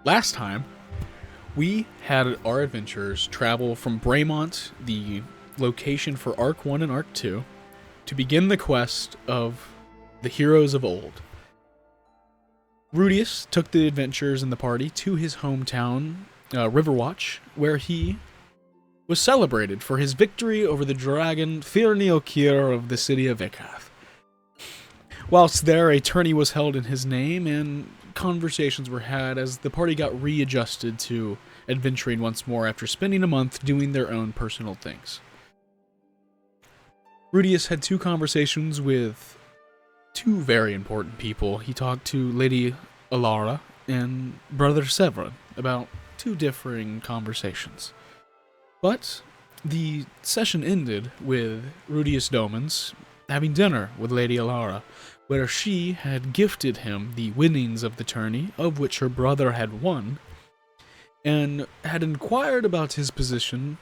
Last time, we had our adventurers travel from Braemont, the location for Arc 1 and Arc 2, to begin the quest of the heroes of old. Rudeus took the adventurers and the party to his hometown, Riverwatch, where he was celebrated for his victory over the dragon Firneokir of the city of Ikath. Whilst there, a tourney was held in his name, and conversations were had as the party got readjusted to adventuring once more after spending a month doing their own personal things. Rudeus had two conversations with two very important people. He talked to Lady Alara and Brother Severin about two differing conversations. But the session ended with Rudeus Domens having dinner with Lady Alara, where she had gifted him the winnings of the tourney, of which her brother had won, and had inquired about his position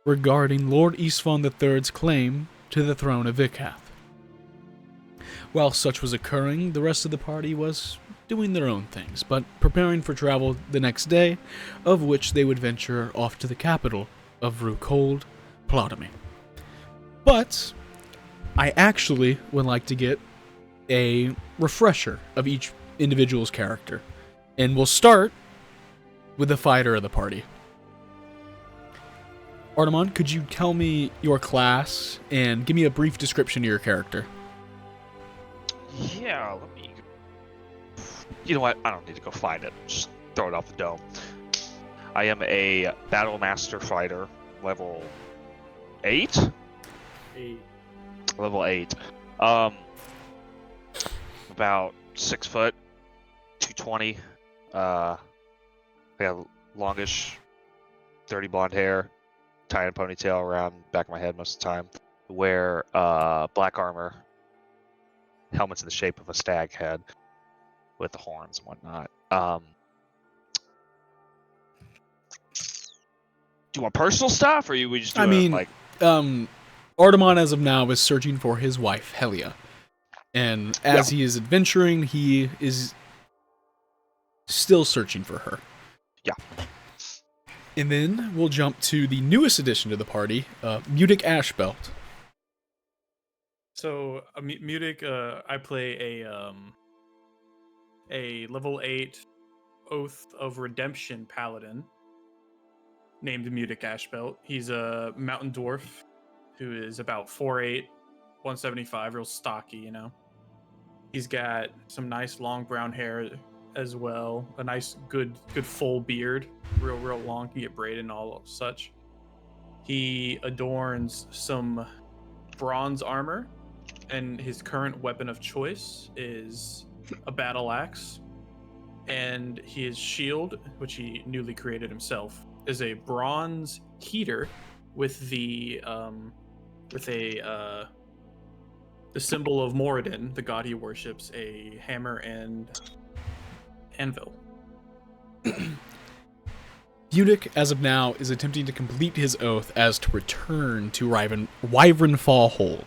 regarding Lord Isvan III's claim to the throne of Ikath. While such was occurring, the rest of the party was doing their own things, but preparing for travel the next day, of which they would venture off to the capital of Vrukh Hold, Plotemy. But I actually would like to get a refresher of each individual's character, and we'll start with the fighter of the party. Artemon, could you tell me your class and give me a brief description of your character? Yeah, let me... You know what? I don't need to go find it. Just throw it off the dome. I am a Battle Master Fighter, level 8? 8. Level 8. About 6 foot, 220. I got longish, dirty blonde hair, tie in a ponytail around the back of my head most of the time. Wear black armor, helmets in the shape of a stag head with the horns and whatnot. Do you want personal stuff, or we just do Artemon as of now is searching for his wife, Helia. And as he is adventuring, he is still searching for her. Yeah. And then we'll jump to the newest addition to the party, Mutic Ashbelt. So, Mutic, I play a level 8 Oath of Redemption Paladin named Mutic Ashbelt. He's a mountain dwarf who is about 4'8", 175, real stocky, you know. He's got some nice long brown hair as well, a nice good full beard, real long, can get braided and all such. He adorns some bronze armor, and his current weapon of choice is a battle axe. And his shield, which he newly created himself, is a bronze heater with the symbol of Moradin, the god he worships, a hammer and anvil. Mutic, as of now, is attempting to complete his oath as to return to Wyvernfall Hold.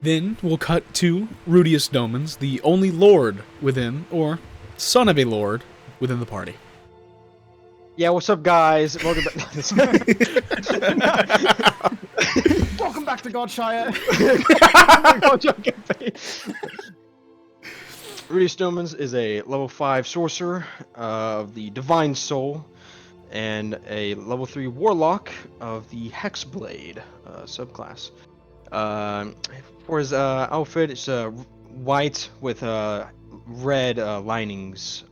Then we'll cut to Rudeus Domens, the only lord within, or son of a lord, within the party. Yeah, what's up, guys? Welcome back. Welcome back to Godshire. Rudeus Domens is a level 5 sorcerer of the Divine Soul and a level 3 warlock of the Hexblade subclass. For his outfit, it's white with red linings,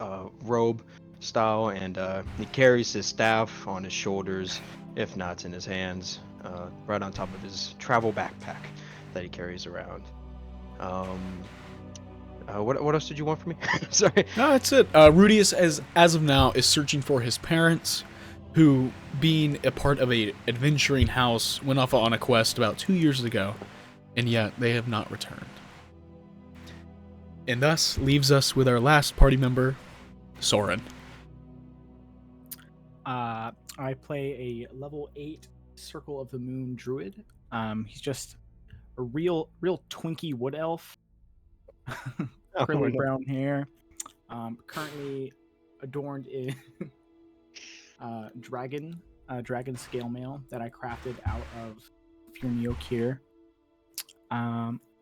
robe style, and he carries his staff on his shoulders, if not in his hands, right on top of his travel backpack that he carries around. What else did you want from me? Sorry. No, that's it. Rudeus, as of now, is searching for his parents, who, being a part of a adventuring house, went off on a quest about 2 years ago, and yet they have not returned. And thus leaves us with our last party member, Soren. I play a level 8 Circle of the Moon druid. He's just a real twinky wood elf. Curly brown hair. Currently adorned in dragon scale mail that I crafted out of Furnio Kier.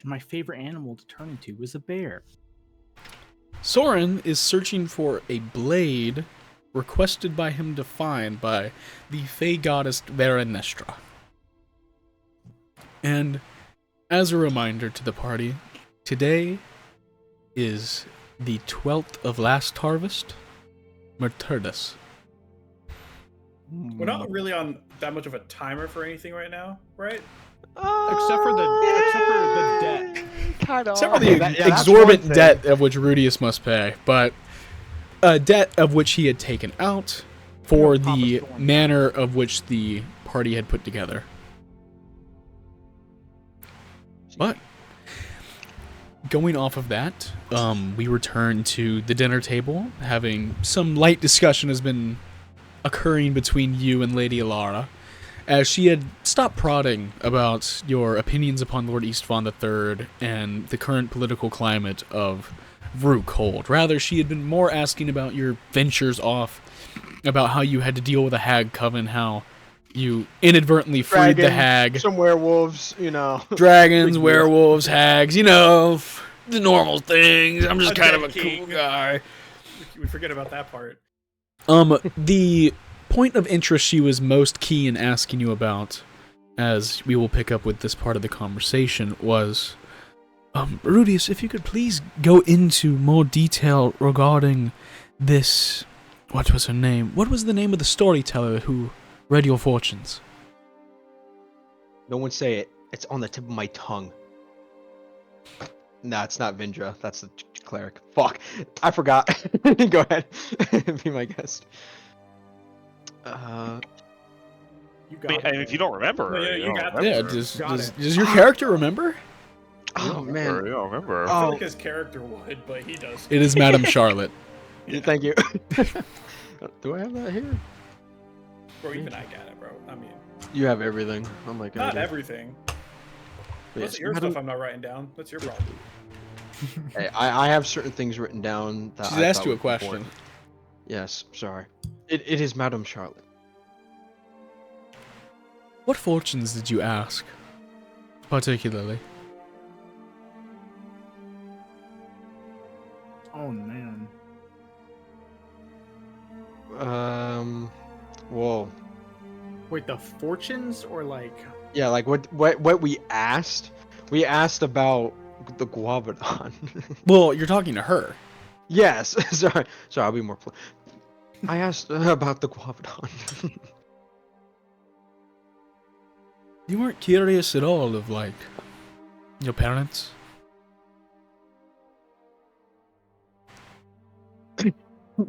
My favorite animal to turn into was a bear. Soren is searching for a blade requested by him to find by the Fey goddess Veranestra. And as a reminder to the party, today is the 12th of last harvest, Merturdus. We're not really on that much of a timer for anything right now, right? Except for the debt. Kind of. Except for the exorbitant debt of which Rudeus must pay, but a debt of which he had taken out for the manner of which the party had put together. But going off of that, we return to the dinner table, having some light discussion has been occurring between you and Lady Alara, as she had stopped prodding about your opinions upon Lord Eastvaughan III and the current political climate of Vrukh Hold. Rather, she had been more asking about your ventures off, about how you had to deal with a hag coven, how you inadvertently freed the hag. Some werewolves, you know. Dragons, werewolves, hags, you know, the normal things. I'm just kind of a king. cool guy. We forget about that part. The point of interest she was most key in asking you about, as we will pick up with this part of the conversation, was, Rudeus, if you could please go into more detail regarding this, what was her name? What was the name of the storyteller who read your fortunes? No one say it. It's on the tip of my tongue. Nah, it's not Vindra. That's the cleric. Fuck. I forgot. Go ahead. Be my guest. You I mean, and if you don't remember, you got Yeah, remember. does your character remember? Oh, man. You don't remember. I feel Oh, like his character would, but he does. It is Madame Charlotte. thank you. Do I have that here? Bro, even I got it, bro. I mean, You have everything. Oh my god. not everything. Yes, That's your stuff I'm not writing down. That's your problem. Hey, I have certain things written down that She's I asked thought you a were question. important. Yes, sorry. It is Madame Charlotte. What fortunes did you ask, particularly? Oh man. Well, Wait, the fortunes or like? yeah, like what we asked? We asked about the Guavadon. Well, you're talking to her. Yes, sorry, I'll be more. I asked about the Guavadon. You weren't curious at all of, like, your parents?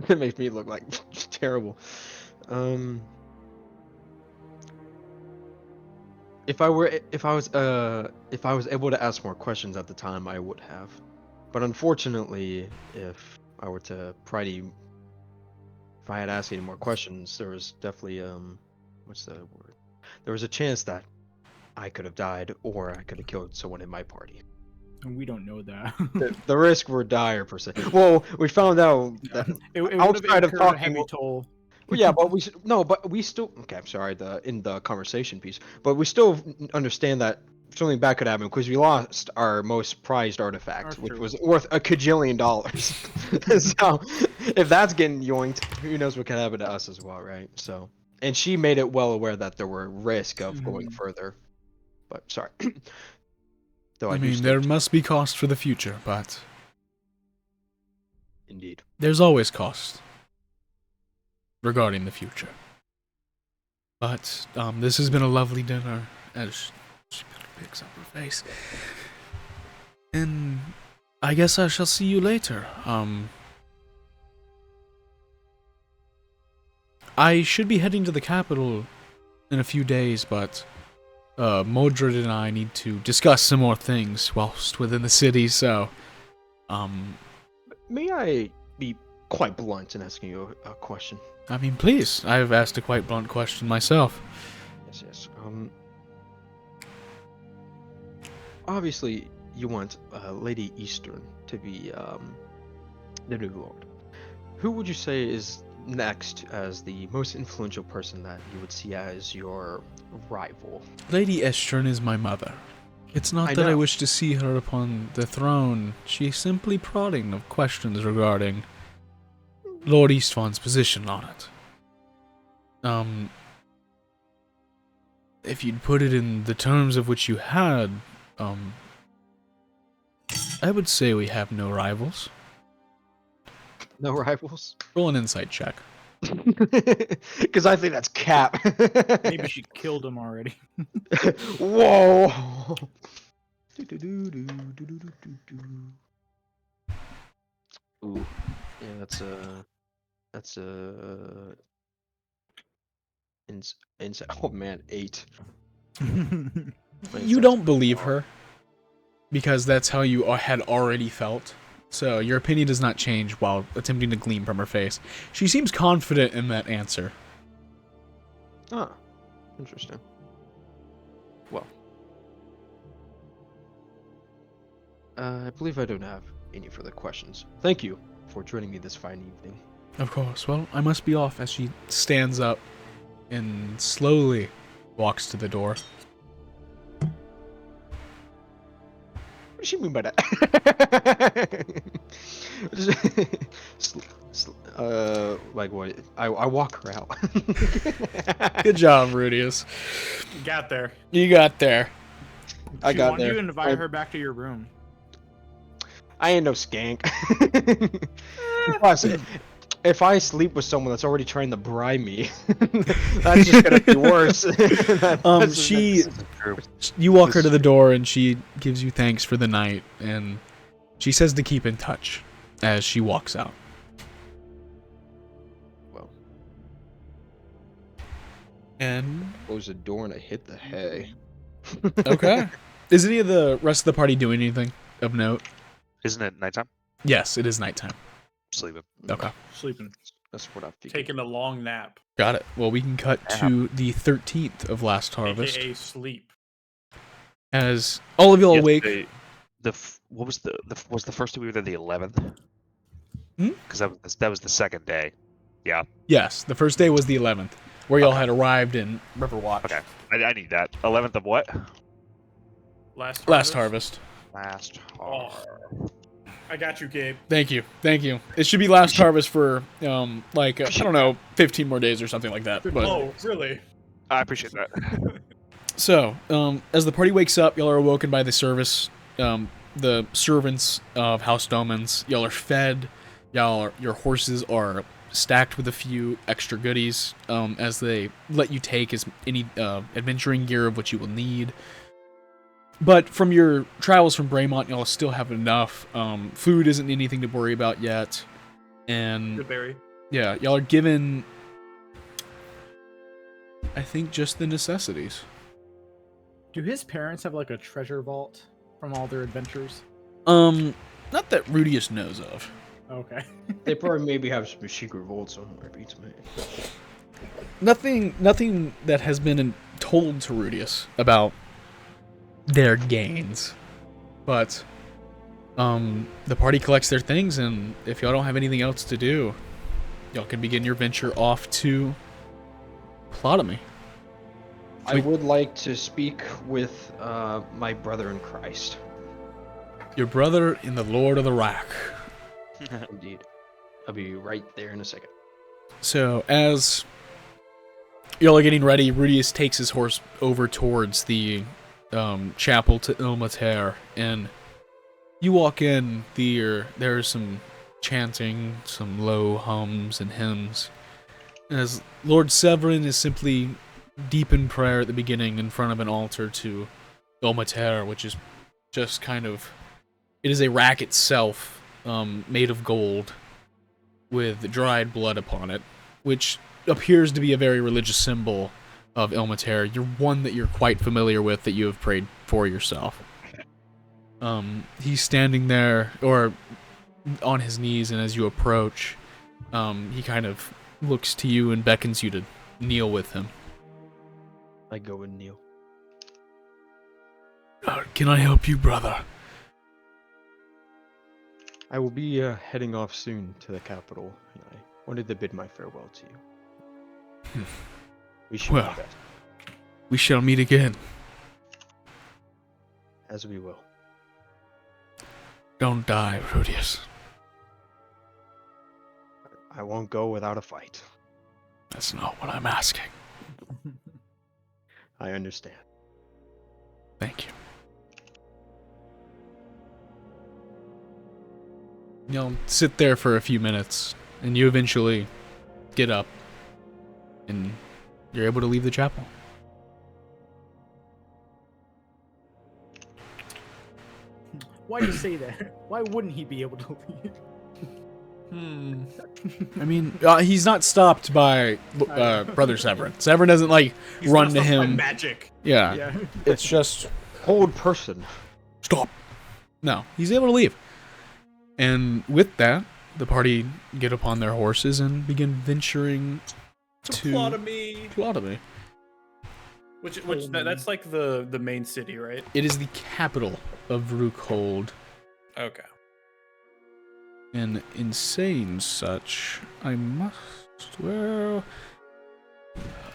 That makes me look like terrible. If I was able to ask more questions at the time, I would have. But unfortunately, if I had asked any more questions, there was definitely what's the word? There was a chance that I could have died, or I could have killed someone in my party. And we don't know that. The risks were dire per se. Well, we found out that it would have outside of incurred a talking, heavy toll. well, yeah, but we still. Okay, I'm sorry. In the conversation piece, but we still understand that something bad could happen because we lost our most prized artifact, That's which true. was worth $1 kajillion. So, if that's getting yoinked, who knows what could happen to us as well, right? So, and she made it well aware that there were risk of going further. But sorry. Though I do mean, stick there to- must be cost for the future, but Indeed. there's always cost regarding the future. But this has been a lovely dinner, as she picks up her face. And I guess I shall see you later. I should be heading to the capital in a few days, but Modred and I need to discuss some more things whilst within the city, so May I be quite blunt in asking you a question? I mean, please. I've asked a quite blunt question myself. Yes. Obviously, you want Lady Eastern to be the new lord. who would you say is next as the most influential person that you would see as your rival? Lady Estrin is my mother. It's not I that I know. wish to see her upon the throne. She is simply prodding of questions regarding Lord Eastvaughn's position on it. If you'd put it in the terms of which you had, I would say we have no rivals. No rivals? Roll an insight check. Because I think that's cap. Maybe she killed him already. Whoa! Ooh, yeah, that's oh man, 8. You don't believe her, because that's how you had already felt. So your opinion does not change while attempting to gleam from her face. She seems confident in that answer. Ah, interesting. Well, I believe I don't have any further questions. Thank you for joining me this fine evening. Of course. Well, I must be off, as she stands up and slowly walks to the door. What does she mean by that? Like what? I walk her out. Good job, Rudeus. You got there. You got there. I She got wanted there. you to invite her back to your room. I ain't no skank. Plus, if I sleep with someone that's already trying to bribe me, that's just gonna be worse. You walk her to the door and she gives you thanks for the night, and she says to keep in touch as she walks out. Well, And close the door and I hit the hay. okay. Is any of the rest of the party doing anything of note? Isn't it nighttime? Yes, it is nighttime. Sleeping. Okay. Sleeping. That's what I figured. Taking a long nap, Got it. Well, we can cut to the 13th of last harvest. aka sleep. As all of y'all awake. Yesterday, what was was the first day we were there the 11th? Hmm? Because that was the second day. Yeah. Yes, the first day was the 11th, where y'all had arrived in Riverwatch. Okay. I need that. 11th of what? Last harvest. Last Oh, I got you, Gabe. Thank you. It should be last harvest for I don't know, 15 more days or something like that. But Oh, really? I appreciate that. so, as the party wakes up, y'all are awoken by the service, the servants of House Domens. Y'all are fed. Your horses are stacked with a few extra goodies, as they let you take as any adventuring gear of what you will need. But from your travels from Braemont, y'all still have enough. Food isn't anything to worry about yet. And Good berry. yeah, y'all are given, I think, just the necessities. Do his parents have like a treasure vault from all their adventures? Not that Rudeus knows of. Okay. They probably maybe have some secret vault somewhere. Beats me. Nothing that has been told to Rudeus about their gains. But the party collects their things, and if y'all don't have anything else to do, y'all can begin your venture off to Plotemy. I would like to speak with my brother in Christ. Your brother in the Lord of the Rack. Indeed. I'll be right there in a second. So, as y'all are getting ready, Rudeus takes his horse over towards the chapel to Ilmater, and you walk in, there's some chanting, some low hums and hymns, as Lord Severin is simply deep in prayer at the beginning in front of an altar to Ilmater, which is just kind of, it is a rack itself, made of gold, with dried blood upon it, which appears to be a very religious symbol of Ilmater. You're one that you're quite familiar with, that you have prayed for yourself. He's standing there, or on his knees, and as you approach, he kind of looks to you and beckons you to kneel with him. I go and kneel. Can I help you, brother? I will be heading off soon to the capital. I wanted to bid my farewell to you. Wish you Well. my best, We shall meet again. as we will. Don't die, Rudeus. I won't go without a fight. That's not what I'm asking. I understand. Thank you. You'll sit there for a few minutes, and you eventually get up, and you're able to leave the chapel. Why do you say that? Why wouldn't he be able to leave? I mean, he's not stopped by Brother Severin. Severin doesn't, He's run not to stopped by him. magic. Yeah. Yeah. It's just, Cold person. stop. No, he's able to leave. And with that, the party get upon their horses and begin venturing to Plotemy. Plotemy. Which that's like the main city, right? It is the capital of Vrukh Hold. Okay. And in saying such, I must, well,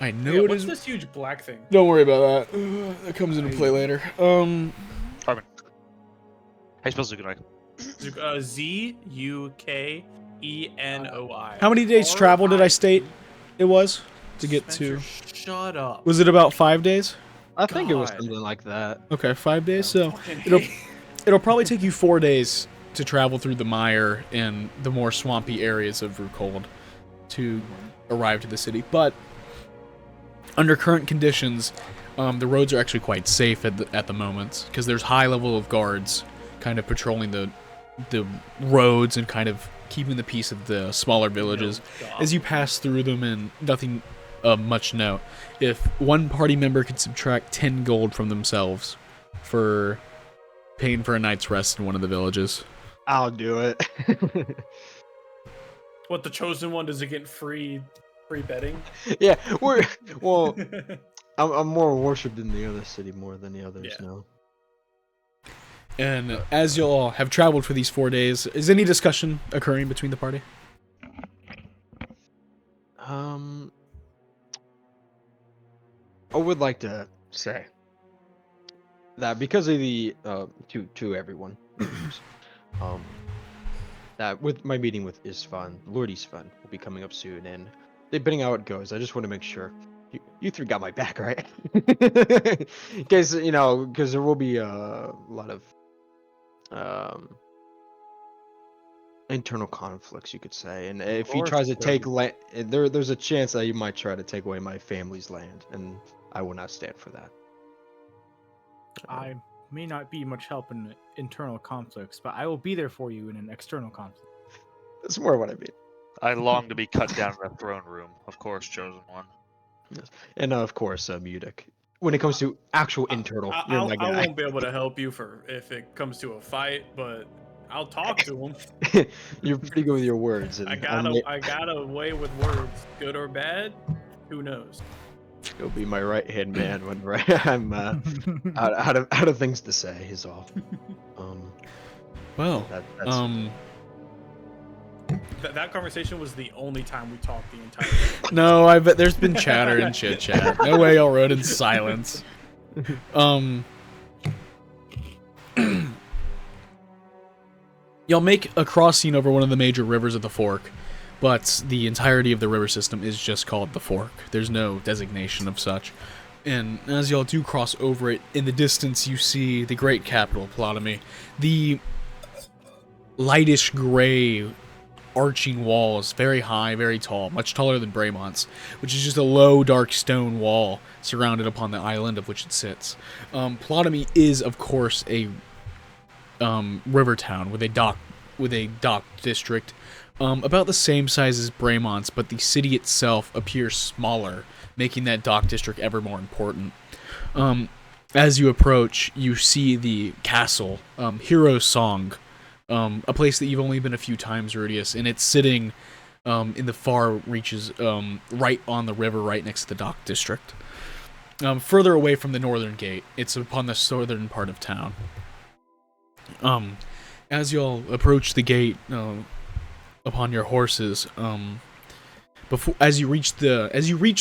I know Yeah, it what's is. this huge black thing? Don't worry about that. That comes into play later. Armin. How you spell Zukanoi? Zukenoi. How many days travel did I state it was to get Spencer, to? Shut up. Was it about 5 days? I think it was God. something like that. Okay, 5 days. So Fucking it'll probably take you 4 days to travel through the mire and the more swampy areas of Vrukh Hold to arrive to the city. But under current conditions, the roads are actually quite safe at the moment because there's high level of guards kind of patrolling the roads and kind of keeping the peace of the smaller villages as you pass through them, and nothing of much note. If one party member could subtract 10 gold from themselves for paying for a night's rest in one of the villages. I'll do it. What, the chosen one, does it get free betting? Yeah, well, I'm more worshipped in the other city more than the others Yeah. now. And as you all have traveled for these 4 days, is any discussion occurring between the party? I would like to say that because of the to everyone, that with my meeting with Isfan, Lord Isfan will be coming up soon, and depending on how it goes, I just want to make sure you three got my back, right? In case because there will be a lot of internal conflicts, you could say, and if he tries to take land, there's a chance that he might try to take away my family's land, and I will not stand for that. I may not be much help in internal conflicts, but I will be there for you in an external conflict. That's more what I mean. I long to be cut down in a throne room. Of course, chosen one. And of course, Mudic. When it comes to actual internal, you're my I guy. won't be able to help you if it comes to a fight, but I'll talk to him. You're pretty good with your words. And I got a way with words, good or bad, who knows. You'll be my right hand man when I'm out of things to say. Is all. Well, That's That conversation was the only time we talked the entire day. no, I bet there's been chatter and chit chat. No way y'all rode in silence. Y'all make a crossing over one of the major rivers of the Fork, but the entirety of the river system is just called the Fork. There's no designation of such. And as y'all do cross over it, in the distance you see the great capital, Plotemy. The lightish gray arching walls, very high, very tall, much taller than Braymont's, which is just a low, dark stone wall surrounded upon the island of which it sits. Plotemy is, of course, a river town with a dock district, about the same size as Braymont's, but the city itself appears smaller, making that dock district ever more important. As you approach, you see the castle, Hero's Song, a place that you've only been a few times, Rudeus, and it's sitting in the far reaches, right on the river, right next to the dock district. Further away from the northern gate, it's upon the southern part of town. as y'all approach the gate upon your horses, as you reach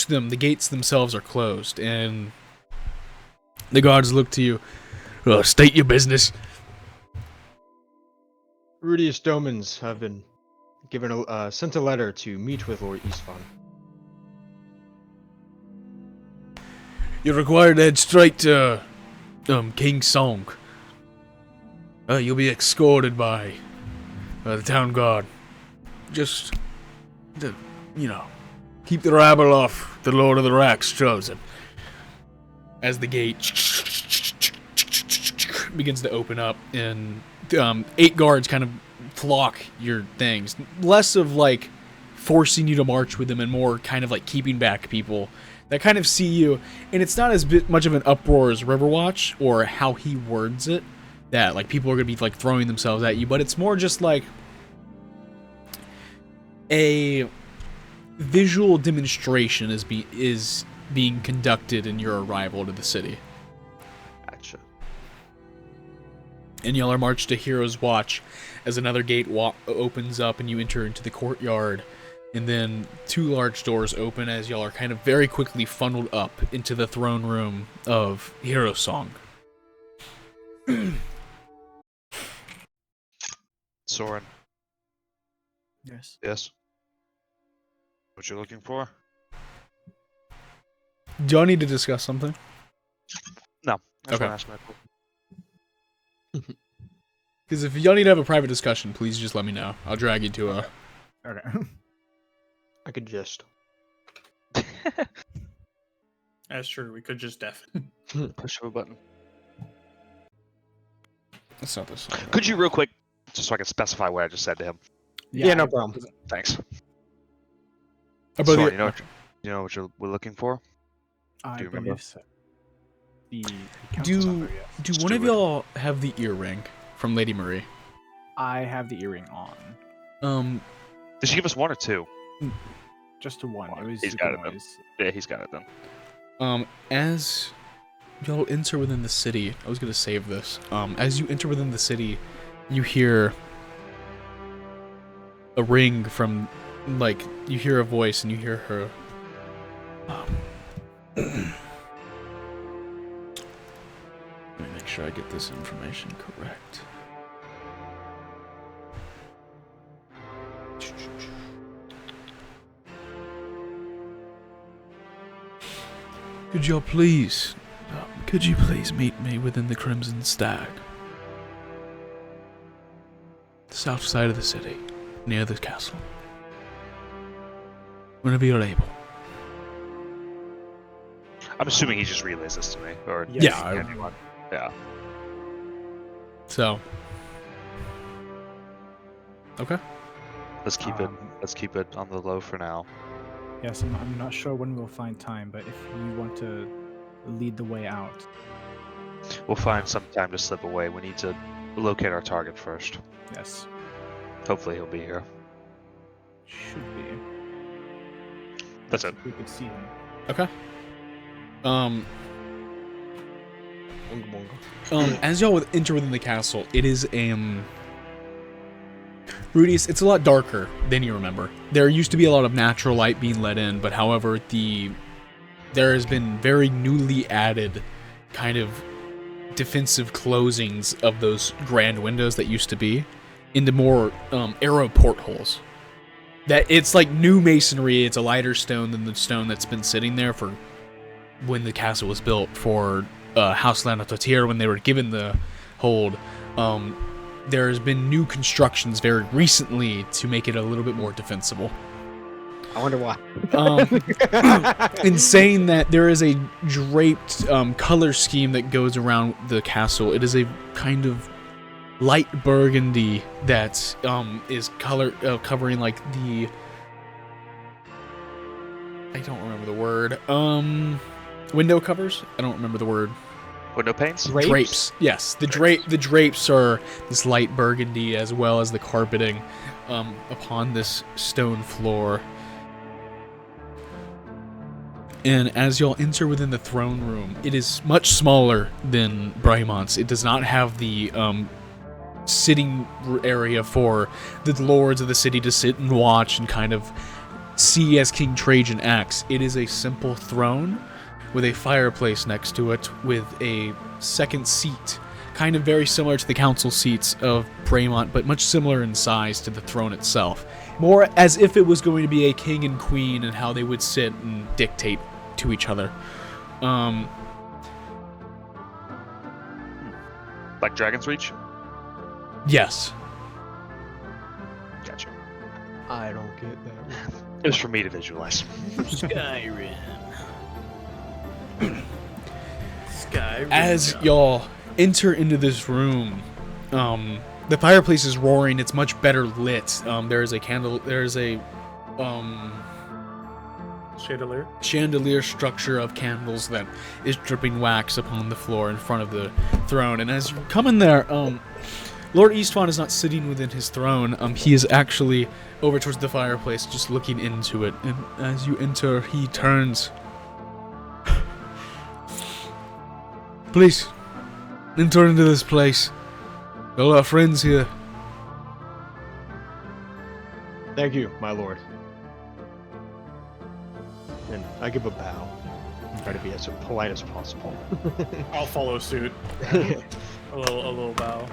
them, the gates themselves are closed, and the guards look to you. State your business. Rudeus Domens have been given sent a letter to meet with Lord Eastfon. You're required to head straight to King Song. You'll be escorted by the town guard. Just, keep the rabble off the Lord of the Racks chosen. As the gate begins to open up, and 8 guards kind of flock your things. Less of like forcing you to march with them, and more kind of like keeping back people that kind of see you. And it's not as much of an uproar as Riverwatch, or how he words it, that like people are gonna be like throwing themselves at you, but it's more just like a visual demonstration is being conducted in your arrival to the city. Gotcha. And y'all are marched to Hero's Watch as another gate opens up and you enter into the courtyard. And then 2 large doors open as y'all are kind of very quickly funneled up into the throne room of Hero Song. Soren. Yes. Yes. What you're looking for? Do y'all need to discuss something? No. I just Okay. wanna ask my question. Because if y'all need to have a private discussion, please just let me know. I'll drag you to a... Okay. I could just. That's true. We could just Push of a button. That's not this. Could you real quick, just so I can specify what I just said to him? Yeah, no problem. Thanks. About Soren, the- you know what we're looking for? I Do you remember? believe so. The council member, yes. Do Just one do of it. y'all have the earring from Lady Marie? I have the earring on. Did she give us 1 or 2? Just to one. It was He's super got it then. noise. Yeah, he's got it then. As y'all enter within the city, I was gonna save this. As you enter within the city, you hear a ring from, like, you hear a voice and you hear her. Let me make sure I get this information correct. Could you please meet me within the Crimson Stag? The south side of the city, near the castle. Whenever you're able. I'm assuming he just relays this to me, or Yes. Yeah, anyone. Yeah. So. Okay. Let's keep it on the low for now. Yes, I'm not sure when we'll find time, but if you want to lead the way out. We'll find some time to slip away. We need to locate our target first. Yes. Hopefully he'll be here. Should be. That's it. If we could see him. Okay. Bunga bunga. As y'all enter within the castle, it is Rudeus, it's a lot darker than you remember. There used to be a lot of natural light being let in, but however, there has been very newly added kind of defensive closings of those grand windows that used to be into more arrow portholes. That it's like new masonry. It's a lighter stone than the stone that's been sitting there for when the castle was built for House Lanatotir when they were given the hold. There has been new constructions very recently to make it a little bit more defensible. I wonder why. In saying that, there is a draped color scheme that goes around the castle. It is a kind of light burgundy that is covering like the... I don't remember the word. Window covers? I don't remember the word. Window panes? Drapes. Yes, the drapes are this light burgundy, as well as the carpeting upon this stone floor. And as y'all enter within the throne room, it is much smaller than Brahmon's. It does not have the sitting area for the lords of the city to sit and watch and kind of see as King Trajan acts. It is a simple throne with a fireplace next to it with a second seat, kind of very similar to the council seats of Braemont, but much similar in size to the throne itself. More as if it was going to be a king and queen and how they would sit and dictate to each other. Like Dragon's Reach? Yes. Gotcha. I don't get that. It was for me to visualize. Skyrim. Skyrim. As y'all enter into this room, the fireplace is roaring. It's much better lit. There is a candle. There is a chandelier structure of candles that is dripping wax upon the floor in front of the throne. And as you come in there, Lord Eastwan is not sitting within his throne. He is actually over towards the fireplace, just looking into it. And as you enter, he turns. Please, enter into this place. All our friends here. Thank you, my lord. And I give a bow. Try to be as polite as possible. I'll follow suit. A little bow.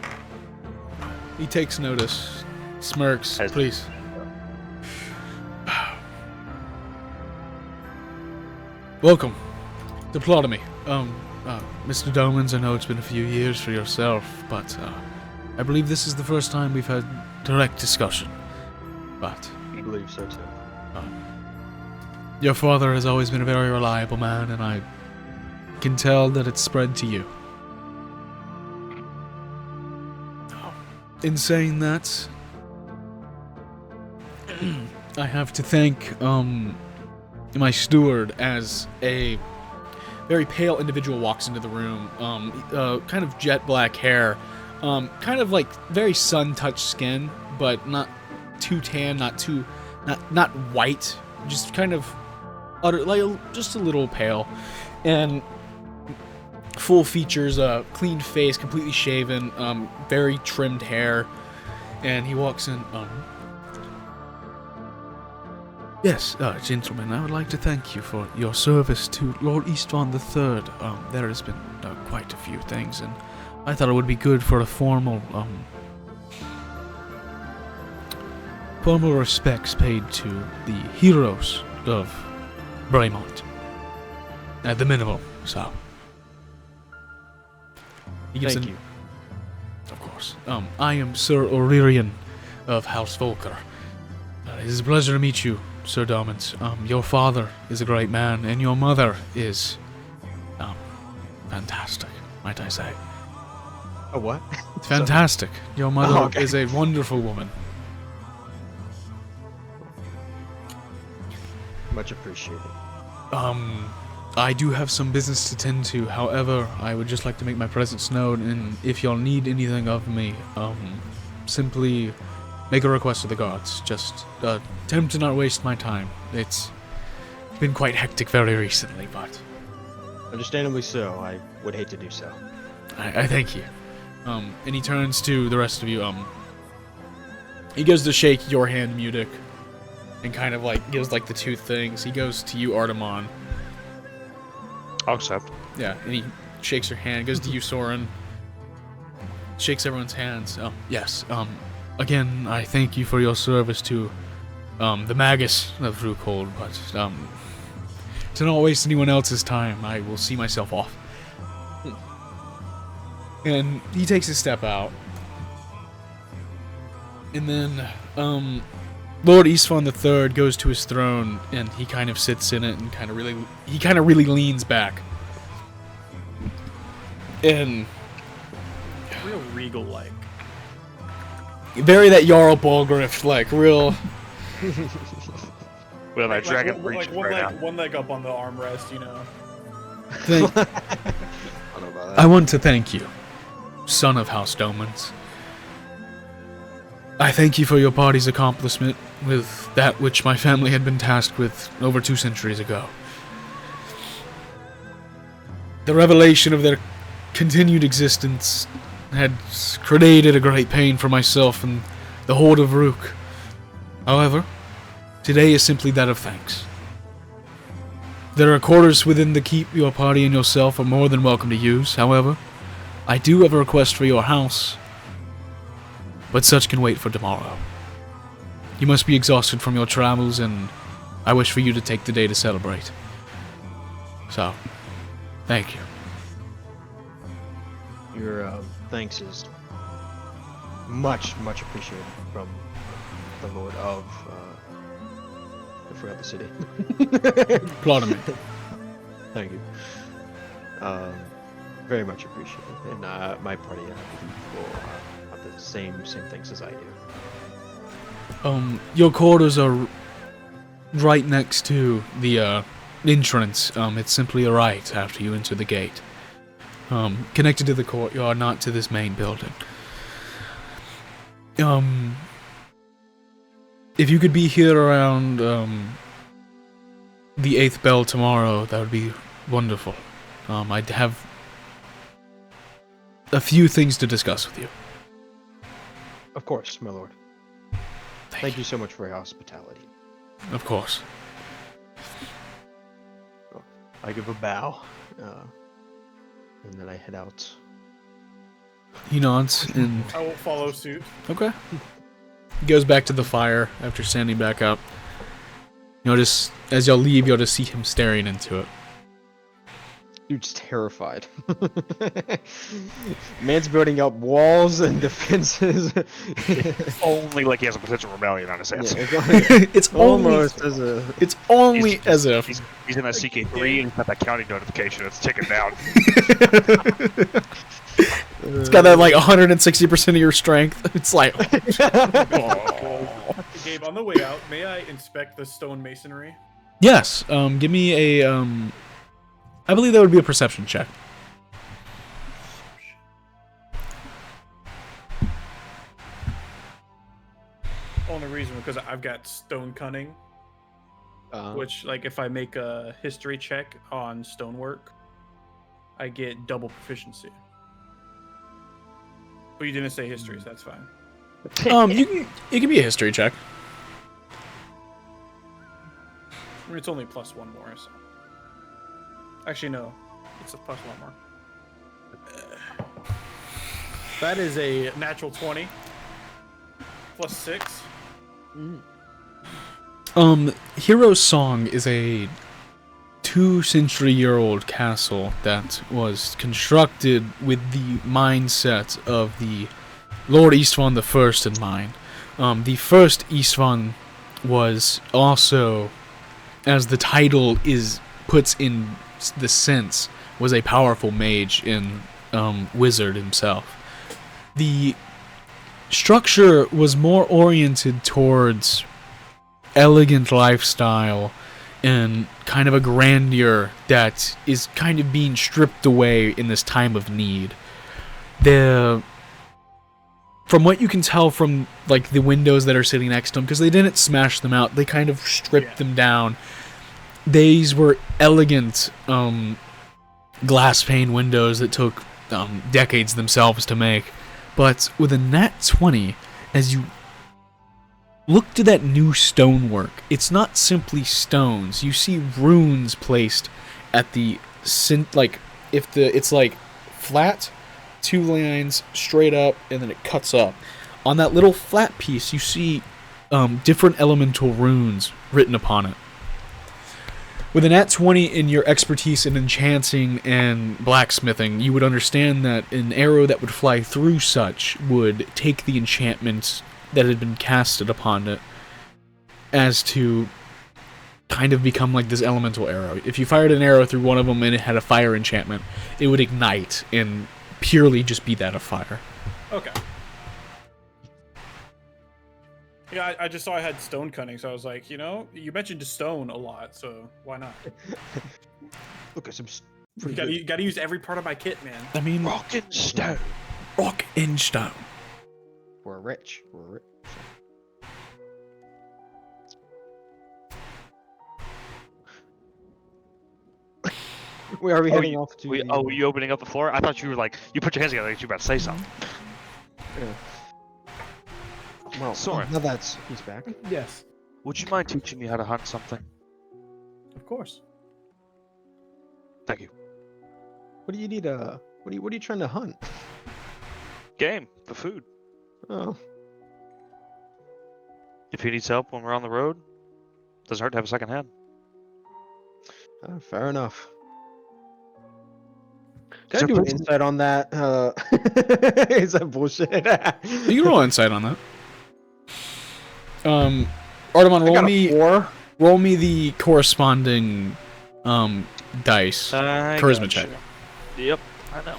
He takes notice, smirks. Please. Welcome to Plotemy. Mr. Domens, I know it's been a few years for yourself, but I believe this is the first time we've had direct discussion. But I believe so too. Your father has always been a very reliable man, and I can tell that it's spread to you. In saying that, I have to thank my steward as a very pale individual walks into the room. Kind of jet black hair, kind of like very sun-touched skin, but not too tan, not white, just kind of just a little pale, and full features, clean face, completely shaven, very trimmed hair, and he walks in. Yes, gentlemen, I would like to thank you for your service to Lord Eastvan III. There has been quite a few things, and I thought it would be good for a formal respects paid to the heroes of Braemont. At the minimum, so. Thank you. Of course. I am Sir Aurelian of House Volker. It is a pleasure to meet you, Sir Domens. Your father is a great man, and your mother is fantastic, might I say. A what? Fantastic. Your mother okay. is a wonderful woman. Much appreciated. I do have some business to tend to. However, I would just like to make my presence known, and if y'all need anything of me, simply make a request to the gods. Just attempt to not waste my time. It's been quite hectic very recently, but Understandably so. I would hate to do so. I thank you. And he turns to the rest of you. He goes to shake your hand, Mudic, and kind of like gives like the two things. He goes to you, Artemon. I'll accept. Yeah, and he shakes your hand. Goes to you, Soren. Shakes everyone's hands. Yes. Again, I thank you for your service to the Magus of Vrukh Hold, but to not waste anyone else's time, I will see myself off. And he takes a step out. And then Lord Eastvan III goes to his throne, and he kind of sits in it and kind of really leans back. And Real regal-like. very that Jarl Balgriff, like real. Well, that dragon like reaching right now. one leg up on the armrest, you know. I don't know about that. I want to thank you, son of House Domens. I thank you for your party's accomplishment with that which my family had been tasked with over 2 centuries ago. The revelation of their continued existence had created a great pain for myself and the Horde of Vrukh. However, today is simply that of thanks. There are quarters within the keep your party and yourself are more than welcome to use. However, I do have a request for your house, but such can wait for tomorrow. You must be exhausted from your travels, and I wish for you to take the day to celebrate. So, thank you. Your thanks is much appreciated from the Lord of I forgot the city. Plotemy. Thank you. Very much appreciated, and my party will have the same things as I do. Your quarters are right next to the entrance. It's simply a right after you enter the gate. Connected to the courtyard, not to this main building. If you could be here around the 8th bell tomorrow, that would be wonderful. I'd have a few things to discuss with you. Of course, my lord. Thank you so much for your hospitality. Of course. I give a bow, and then I head out. He nods and... I will follow suit. Okay. He goes back to the fire after standing back up. Notice, as y'all leave, you'll just see him staring into it. Dude's terrified. Man's building up walls and defenses. Only like he has a potential rebellion on his hands. Yeah, It's almost as a... It's only as if. He's in that CK3 and he's got that county notification. It's ticking down. It's got that like 160% of your strength. It's like. Gabe, on the way out, may I inspect the stone masonry? Yes. Give me a. I believe that would be a perception check. Only reason because I've got stone cunning, which, like, if I make a history check on stonework, I get double proficiency. But you didn't say history, so that's fine. It can be a history check. I mean, it's only +1 more. So. Actually, no, it's a +1 more. That is a natural 20 +6. Hero's Song is a 2-century-year-old castle that was constructed with the mindset of the Lord Istvan I in mind. The first Istvan was also, as the title puts in the sense, was a powerful mage and wizard himself. The structure was more oriented towards elegant lifestyle and kind of a grandeur that is kind of being stripped away in this time of need. From what you can tell from like the windows that are sitting next to them, because they didn't smash them out, they kind of stripped them down. These were elegant glass pane windows that took decades themselves to make. But with a nat 20, as you look to that new stonework, it's not simply stones. You see runes placed at the it's like flat, 2 lines straight up, and then it cuts up. On that little flat piece, you see different elemental runes written upon it. With a nat 20 in your expertise in enchanting and blacksmithing, you would understand that an arrow that would fly through such would take the enchantment that had been casted upon it as to kind of become like this elemental arrow. If you fired an arrow through one of them and it had a fire enchantment, it would ignite and purely just be that of fire. Okay. Yeah, I just saw I had stone cunning, so I was like, you mentioned stone a lot, so why not? Look at some. You gotta use every part of my kit, man. I mean, Rock and stone. rock and stone. We're rich. Are we heading off to? Were you opening up the floor? I thought you were like, you put your hands together like you were about to say something. Yeah. Well, Soren. now he's back. Yes, Would you mind teaching me how to hunt something? of course. Thank you. What do you need? What are you trying to hunt? Game for food. Oh, If he needs help when we're on the road, doesn't hurt to have a second hand. fair enough. Is Can I there do an places- insight on that? Is that bullshit? You can roll insight on that. Artemon, I got a 4. roll me the corresponding dice. Charisma check. Yep, I know.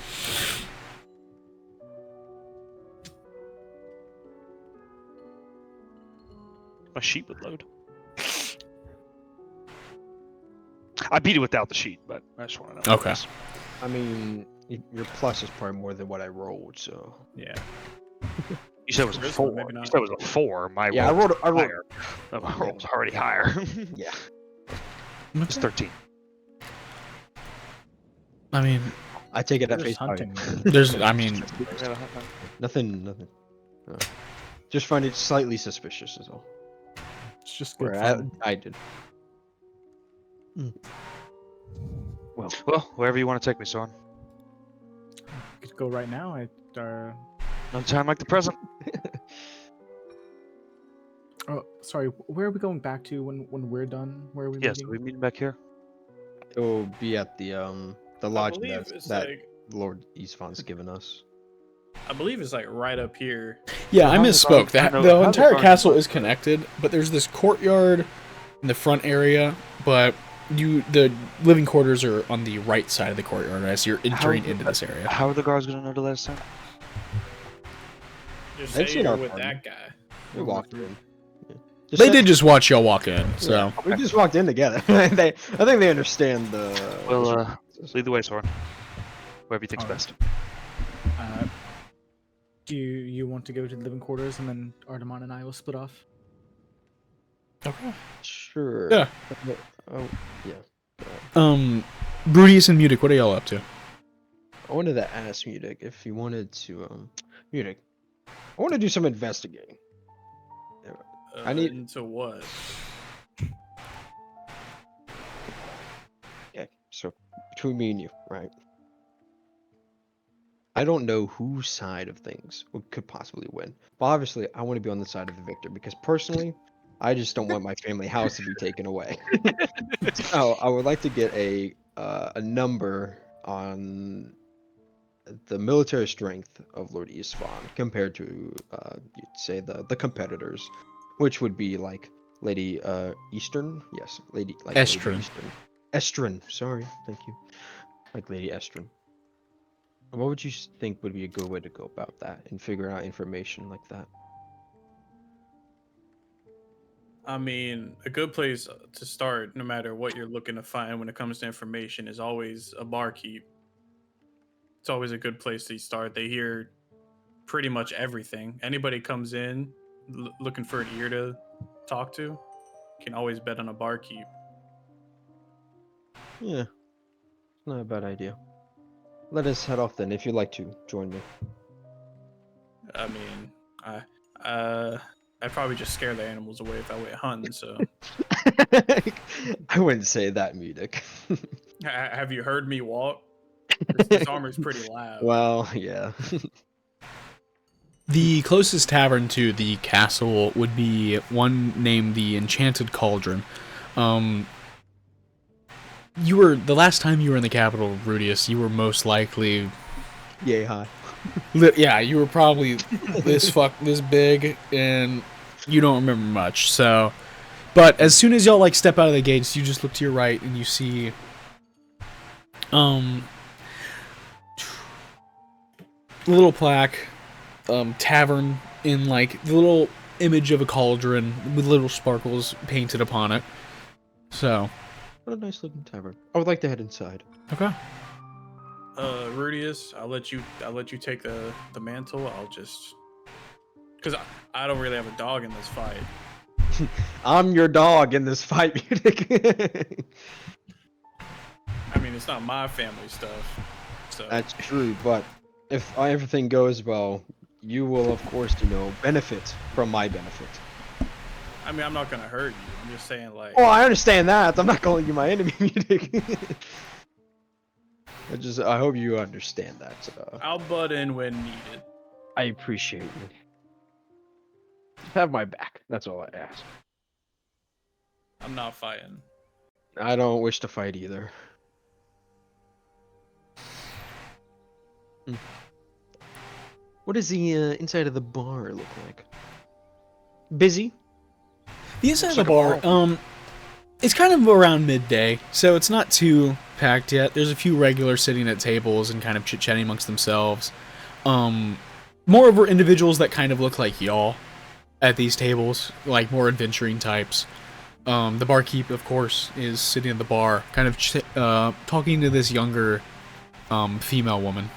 My sheet would load. I beat it without the sheet, but I just want to know. Okay. I mean, your plus is probably more than what I rolled, so. Yeah. You said it was a Charisma, 4. maybe You not. said it was a 4. My Yeah, roll I rolled. higher. No, my roll was already higher. Yeah. It's 13. I mean, I take it at Just face value. hunting. there's. I mean, Nothing. No. Just find it slightly suspicious is all. It's just good Or fun. I did. Well, wherever you want to take me, Soren. We could go right now. No time like the present. Oh, sorry. Where are we going back to when we're done? Where are we Yes, meeting? are we meeting back here? It will be at the I lodge believe that, it's that like Lord Eastfon's given us. I believe it's like right up here. yeah, I How the misspoke. guards- The how the entire guards- castle is connected, but there's this courtyard in the front area, but the living quarters are on the right side of the courtyard as you're entering into this area. How are the guards going to know to let us in? Just They've say seen you're our with party. that guy. We walked in. Yeah. They did just watch y'all walk in, so. Yeah, we just walked in together. I think they understand the. Well, the circumstances. lead the way, Soren. Wherever you think's Alright. best. Do you want to go to the living quarters and then Artemon and I will split off? Okay. Sure. Yeah. Oh, yeah. Rudeus and Munich, what are y'all up to? I wanted to ask Munich if he wanted to Munich. I want to do some investigating. I need- Into what? Okay, so between me and you, right? I don't know whose side of things could possibly win, but obviously I want to be on the side of the victor because personally, I just don't want my family house to be taken away. So I would like to get a number on the military strength of Lord Eastfon compared to you'd say the competitors, which would be like Lady Eastern, yes, Lady like Estrin. Lady Eastern. Estrin, sorry, thank you, like Lady Estrin. What would you think would be a good way to go about that and figure out information like that? I mean, a good place to start, no matter what you're looking to find when it comes to information, is always a barkeep. It's always a good place to start. They hear pretty much everything. Anybody comes in looking for an ear to talk to, can always bet on a barkeep. Yeah, not a bad idea. Let us head off then, if you'd like to join me. I mean, I'd probably just scare the animals away if I went hunting. So, I wouldn't say that, Munich. have you heard me walk? This armor's pretty loud. Well, yeah. The closest tavern to the castle would be one named the Enchanted Cauldron. The last time you were in the capital, Rudeus, you were most likely, Yay, hi. yeah, you were probably this big, and you don't remember much. So, but as soon as y'all like step out of the gates, you just look to your right and you see, little plaque, tavern in like the little image of a cauldron with little sparkles painted upon it. So, What a nice looking tavern. I would like to head inside. okay. Rudeus, I'll let you take the mantle. I'll just, because I don't really have a dog in this fight. I'm your dog in this fight, Munich. I mean, it's not my family stuff. So That's true, but if everything goes well, you will, of course, benefit from my benefit. I mean, I'm not gonna hurt you. I'm just saying, like. Oh, I understand that. I'm not calling you my enemy, Mutic. I hope you understand that. I'll butt in when needed. I appreciate you. Just have my back. That's all I ask. I'm not fighting. I don't wish to fight either. What does the inside of the bar look like? Busy? The inside of the bar, it's kind of around midday, so it's not too packed yet. There's a few regulars sitting at tables and kind of chit-chatting amongst themselves. Moreover, individuals that kind of look like y'all at these tables, like more adventuring types. The barkeep, of course, is sitting at the bar, kind of talking to this younger female woman.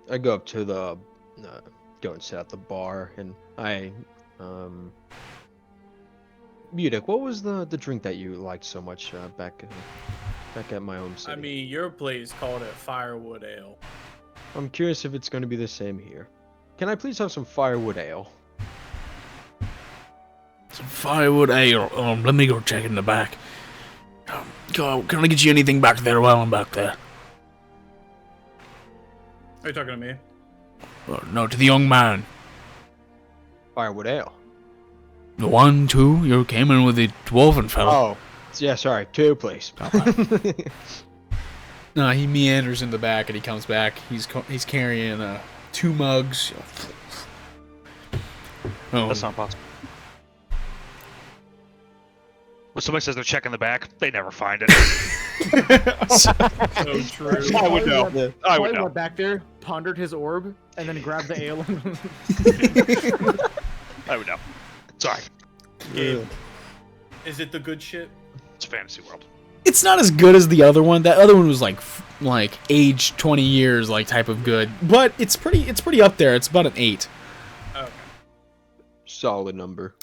I go up to the, go and sit at the bar, and Mutic, what was the drink that you liked so much back at my home city? I mean, your place called it Firewood Ale. I'm curious if it's going to be the same here. Can I please have some firewood ale? Some firewood ale. Let me go check in the back. Can I get you anything back there while I'm back there? Are you talking to me? No, to the young man. Firewood ale. The 1, 2, you came in with the dwarven fellow. Oh, yeah, sorry. 2, please. No, he meanders in the back and he comes back. He's carrying 2 mugs. Oh, That's not possible. When somebody says they're checking the back, they never find it. So true. I would know. I would know. Went back there, pondered his orb, and then grabbed the ale. I would know. Sorry. Gabe, is it the good shit? It's a fantasy world. it's not as good as the other one. That other one was like age 20 years, like type of good. But it's pretty up there. It's about an 8. Okay. Solid number.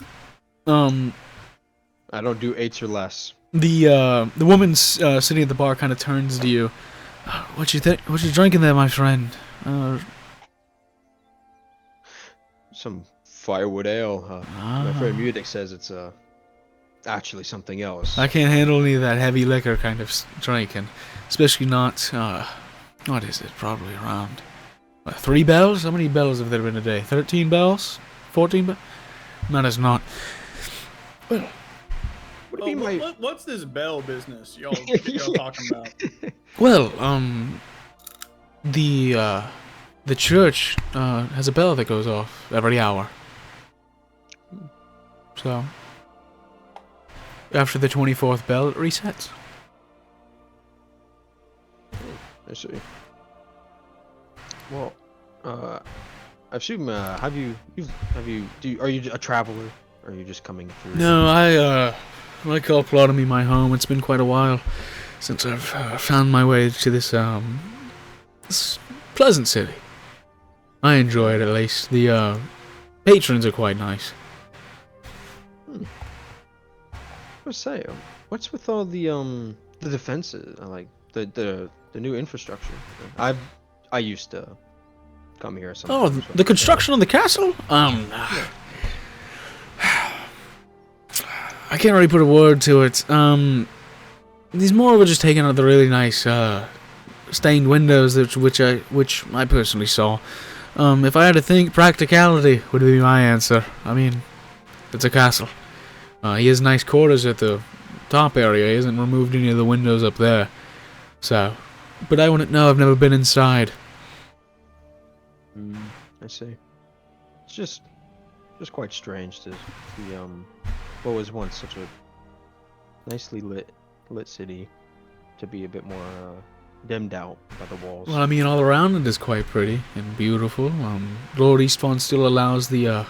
I don't do 8s or less. The woman sitting at the bar kind of turns to you. What you think? What you drinking there, my friend? Some firewood ale. My Ah. friend Mutic says it's actually something else. I can't handle any of that heavy liquor kind of drinking, especially not. What is it? Probably around 3 bells. How many bells have there been a day? 13 bells? 14 bells? Not as not. Well, Would it be What's this bell business y'all talking about? well, the church has a bell that goes off every hour. So after the 24th bell, it resets. I see. Well, I assume are you a traveler? Or are you just coming through? No, I call Plotemy my home. It's been quite a while since I've found my way to this pleasant city. I enjoy it, at least. The patrons are quite nice. I was say, what's with all the defenses? Like the new infrastructure. I used to come here. Oh, Sometimes. the construction of the castle? I can't really put a word to it. These more were just taking out the really nice stained windows, which I personally saw. If I had to think, practicality would be my answer. I mean, it's a castle. He has nice quarters at the top area. He hasn't removed any of the windows up there. So, but I wouldn't know. I've never been inside. I see. It's just quite strange to see what was once such a nicely lit city to be a bit more dimmed out by the walls. Well, I mean, all around it is quite pretty and beautiful. Lord Eastfawn still allows the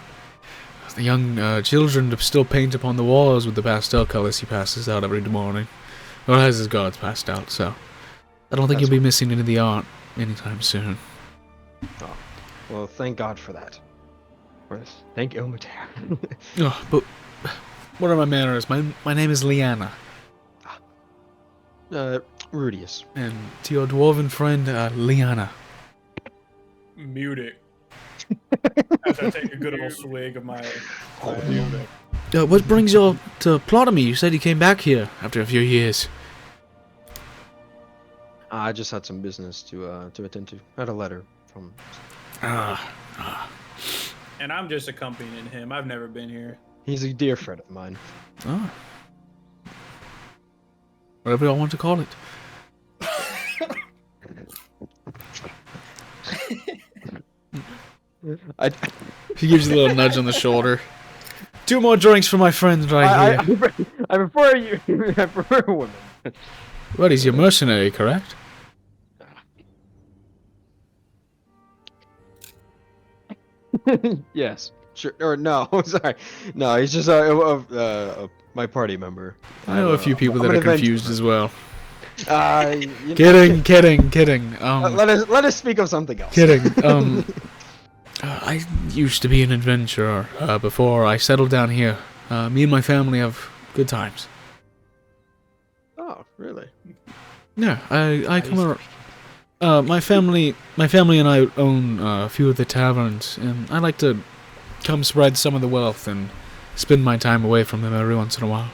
young children to still paint upon the walls with the pastel colors he passes out every morning. Or has his guards passed out, so I don't think That's you'll be missing any of the art anytime soon. Oh, well, thank God for that. Thank Ilmater. Oh, but what are my manners? My name is Liana. Rudeus. And to your dwarven friend, Liana. Mutic. As I take a good old swig of my Mutic. What brings you to Plotemy? You said you came back here after a few years. I just had some business to attend to. I had a letter from. And I'm just accompanying him. I've never been here. He's a dear friend of mine. Ah. Whatever y'all want to call it. He gives you a little nudge on the shoulder. 2 more drinks for my friend right here. I prefer you. I prefer women. What, he's your mercenary, correct? Yes. Sure. Or no. Sorry. No, he's just my party member. I know a few people that are confused as well. Kidding. Kidding. Let us speak of something else. Kidding. I used to be an adventurer before I settled down here. Me and my family have good times. Oh, really? Yeah, I come around. My family and I own a few of the taverns, and I like to come spread some of the wealth and spend my time away from them every once in a while.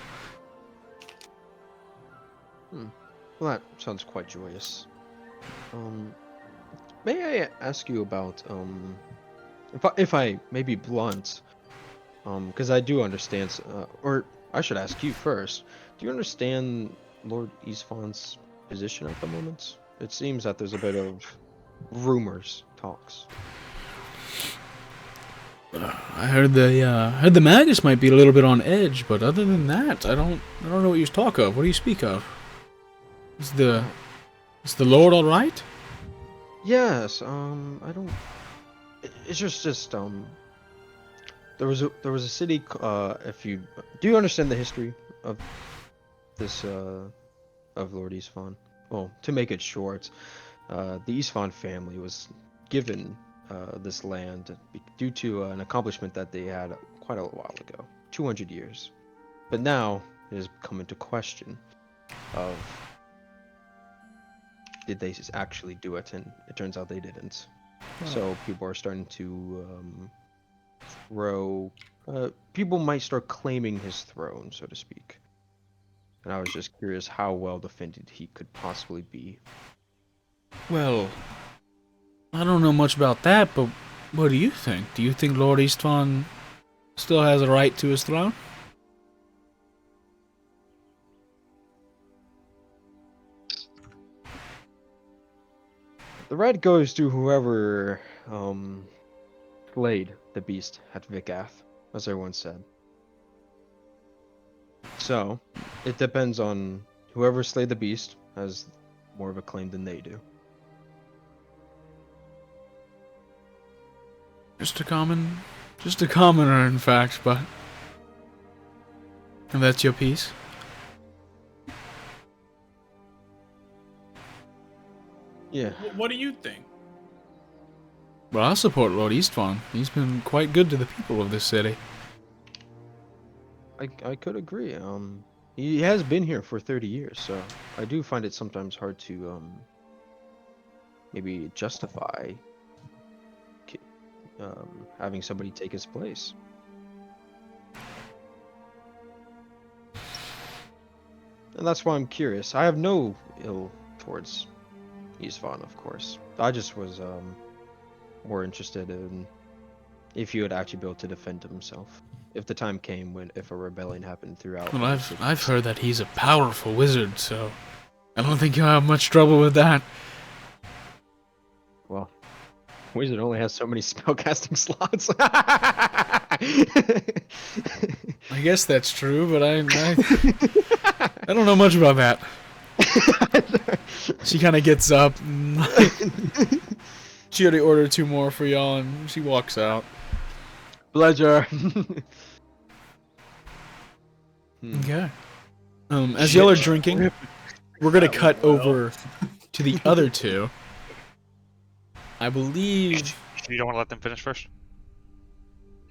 Well, that sounds quite joyous. May I ask you about if I may be blunt, because I do understand, or I should ask you first. Do you understand Lord Eastfawn's position at the moment? It seems that there's a bit of rumors, talks. I heard the Magus might be a little bit on edge, but other than that, I don't know what you talk of. What do you speak of? Is the Lord all right? Yes. I don't. It's just there was a city. If you do you understand the history of this of Lord Eastfawn? Well, to make it short, the Eastfawn family was given this land due to an accomplishment that they had quite a while ago, 200 years. But now it has come into question of did they actually do it, and it turns out they didn't. So people are starting to people might start claiming his throne, so to speak. And I was just curious how well defended he could possibly be. Well, I don't know much about that, but what do you think? Do you think Lord Eastfawn still has a right to his throne? The right goes to whoever slayed the beast at Vikath, as everyone said. So, it depends on whoever slayed the beast has more of a claim than they do. Just a commoner, in fact, but... And that's your piece? Yeah. What do you think? Well, I support Lord Eastfawn. He's been quite good to the people of this city. I could agree. He has been here for 30 years, so I do find it sometimes hard to maybe justify having somebody take his place. And that's why I'm curious. I have no ill towards Eastfawn, of course. I just was more interested in if he would actually be able to defend himself. If the time came if a rebellion happened throughout. Well, I've heard that he's a powerful wizard, so I don't think you'll have much trouble with that. Well, wizard only has so many spellcasting slots. I guess that's true, but I don't know much about that. She kind of gets up. She already ordered 2 more for y'all, and she walks out. Pleasure. Okay. As y'all are drinking, we're gonna cut over to the other 2. I believe. You don't want to let them finish first?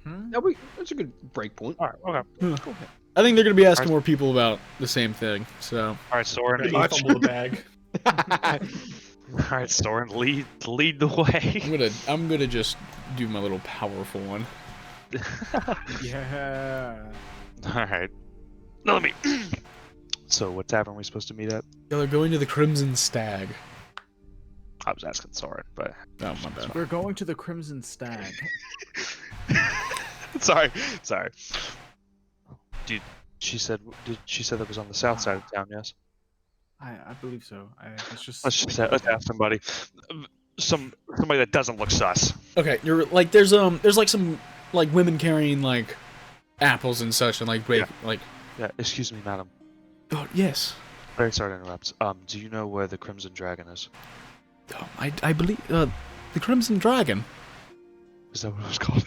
That's a good break point. All right, okay. I think they're gonna be asking more people about the same thing. So. All right, Soren. You fumble the bag. All right, Soren, lead the way. I'm gonna just do my little powerful one. Yeah. All right. No, let me. So, what tavern are we supposed to meet at? Yeah, they're going to the Crimson Stag. I was asking Soren, but Oh, my bad. We're going to the Crimson Stag. sorry. Dude, she said that was on the south side of town. Yes. I believe so. It's just. Let's ask somebody. Somebody that doesn't look sus. Okay, you're like there's like some like women carrying like apples and such and like break like. Yeah. Excuse me, madam. Oh yes. Very sorry to interrupt. Do you know where the Crimson Dragon is? I believe the Crimson Dragon. Is that what it was called?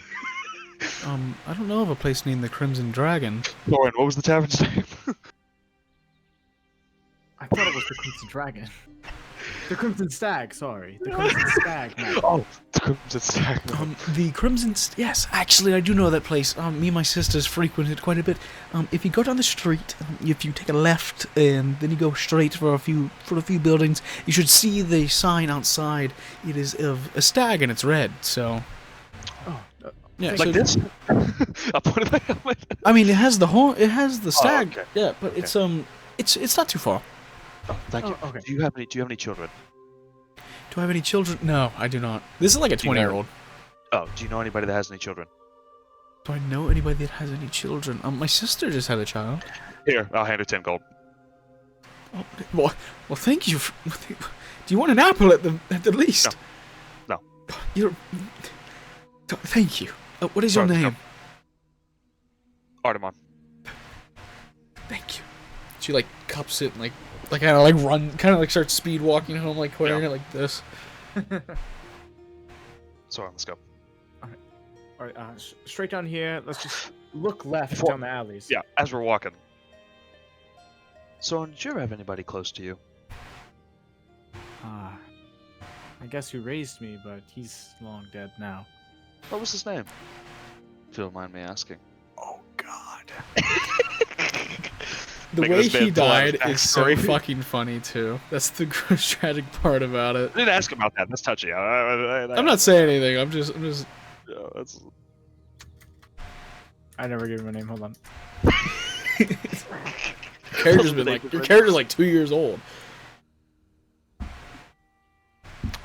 I don't know of a place named the Crimson Dragon. Soren, what was the tavern's name? I thought it was the Crimson Dragon. The Crimson Stag, sorry. The Crimson Stag, man. Oh, the Crimson Stag. The Crimson... Yes, actually, I do know that place. Me and my sisters frequent it quite a bit. If you go down the street, if you take a left, and then you go straight for a few buildings, you should see the sign outside. It is of a stag, and it's red, so... Oh, Yeah, Like so this? Up one of my helmet. I mean, it has the horn. It has the stag. okay. Yeah, but it's not too far. Oh, thank you. Oh, okay. Do you have any children? Do I have any children? No, I do not. This is like a Do you know- 20-year-old. Oh, do you know anybody that has any children? Do I know anybody that has any children? My sister just had a child. Here, I'll hand her 10 gold. Oh, well, thank you. Do you want an apple at the least? No. You're. Thank you. What is your Sorry, name? Artemon. Thank you. She like cups it and like kind of like run, kind of like starts speed walking home, like wearing it like this. Soren, let's go. Alright, straight down here. Let's just look left Before- down the alleys. Yeah, as we're walking. Soren, did you ever have anybody close to you? I guess who raised me, but he's long dead now. What was his name? If you don't mind me asking. Oh God. The Making way this man he pull out his died is so backstory. fucking funny too. That's the tragic part about it. I didn't ask about that. That's touchy. I'm not saying anything. I'm just. Yeah, that's... I never gave him a name. Hold on. Your character's like 2 years old.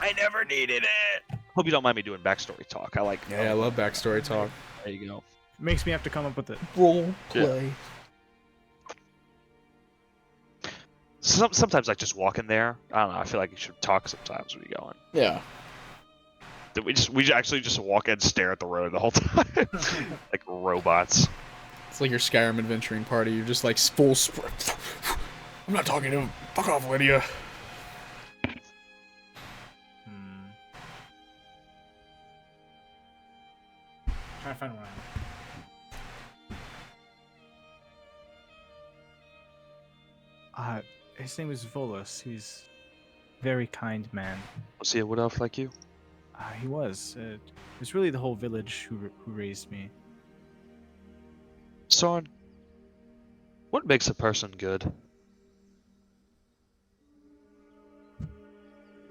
I never needed it. Hope you don't mind me doing backstory talk. I like. Yeah, I love backstory talk. There you go. Makes me have to come up with it. Role play. Sometimes I just walk in there. I don't know. I feel like you should talk sometimes when you go in. Yeah. We actually just walk in and stare at the road the whole time, like robots. It's like your Skyrim adventuring party. You're just like full sprint. I'm not talking to him. Fuck off, Lydia. Trying to find one. His name was Volus. He was a very kind man. Was he a wood elf like you? He was. It was really the whole village who raised me. Soren, what makes a person good?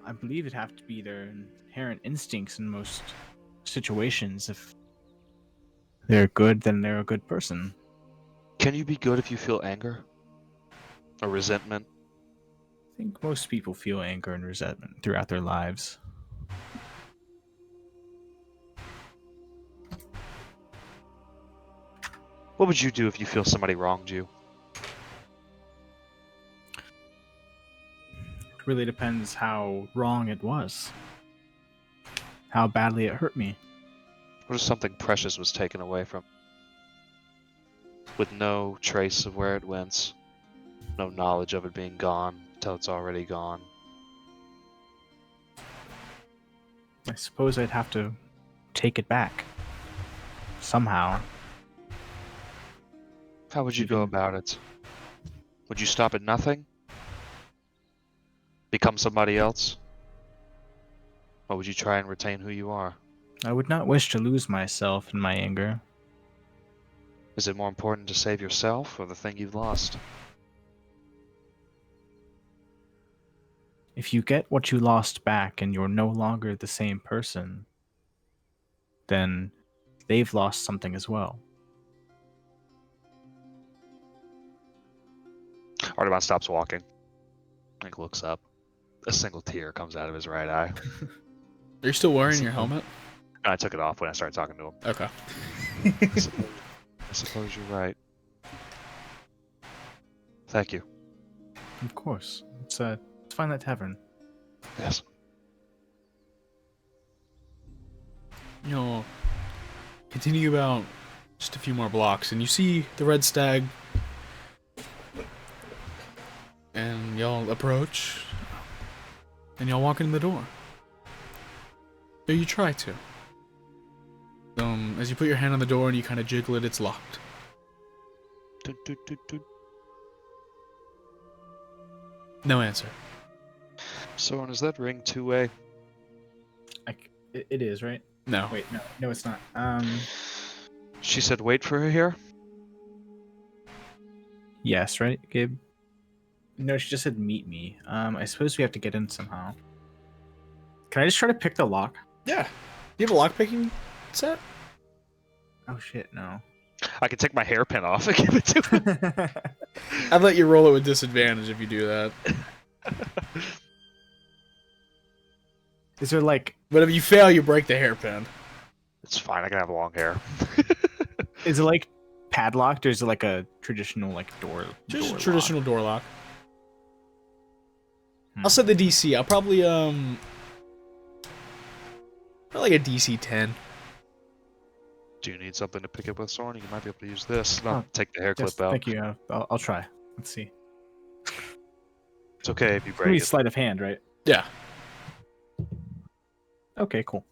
I believe it'd have to be their inherent instincts in most situations. If they're good, then they're a good person. Can you be good if you feel anger? Or resentment? I think most people feel anger and resentment throughout their lives. What would you do if you feel somebody wronged you? It really depends how wrong it was. How badly it hurt me. What if something precious was taken away from with no trace of where it went? No knowledge of it being gone until it's already gone. I suppose I'd have to take it back. Somehow. How would you go about it? Would you stop at nothing? Become somebody else? Or would you try and retain who you are? I would not wish to lose myself in my anger. Is it more important to save yourself or the thing you've lost? if you get what you lost back and you're no longer the same person, then they've lost something as well. Artemon stops walking. Like looks up. A single tear comes out of his right eye. Are you still wearing your helmet? I took it off when I started talking to him. Okay. I suppose you're right. Thank you. Of course. Let's find that tavern. Yes. You'll continue about just a few more blocks, and you see the Red Stag. And y'all approach, and y'all walk in the door. Or you try to. As you put your hand on the door and you kind of jiggle it, it's locked. Doot, doot, doot, doot. No answer. Soren, is that ring two-way? It is, right? No. Wait, no, it's not. She said wait for her here? Yes, right, Gabe? No, she just said meet me. I suppose we have to get in somehow. Can I just try to pick the lock? Yeah. Do you have a lockpicking set? Oh shit, no. I can take my hairpin off and give it to him. I'd let you roll it with disadvantage if you do that. Is there like... But if you fail, you break the hairpin. It's fine, I can have long hair. Is it like padlocked, or is it like a traditional like door? Just door a traditional door lock. Hmm. I'll set the DC. I'll probably like a DC 10. Do you need something to pick up with, Soren? You might be able to use this. Oh, Take the hair Yes, clip out. thank you. I'll try. Let's see. It's okay if you It's gonna be break it. sleight of hand, right? Yeah. Okay, cool.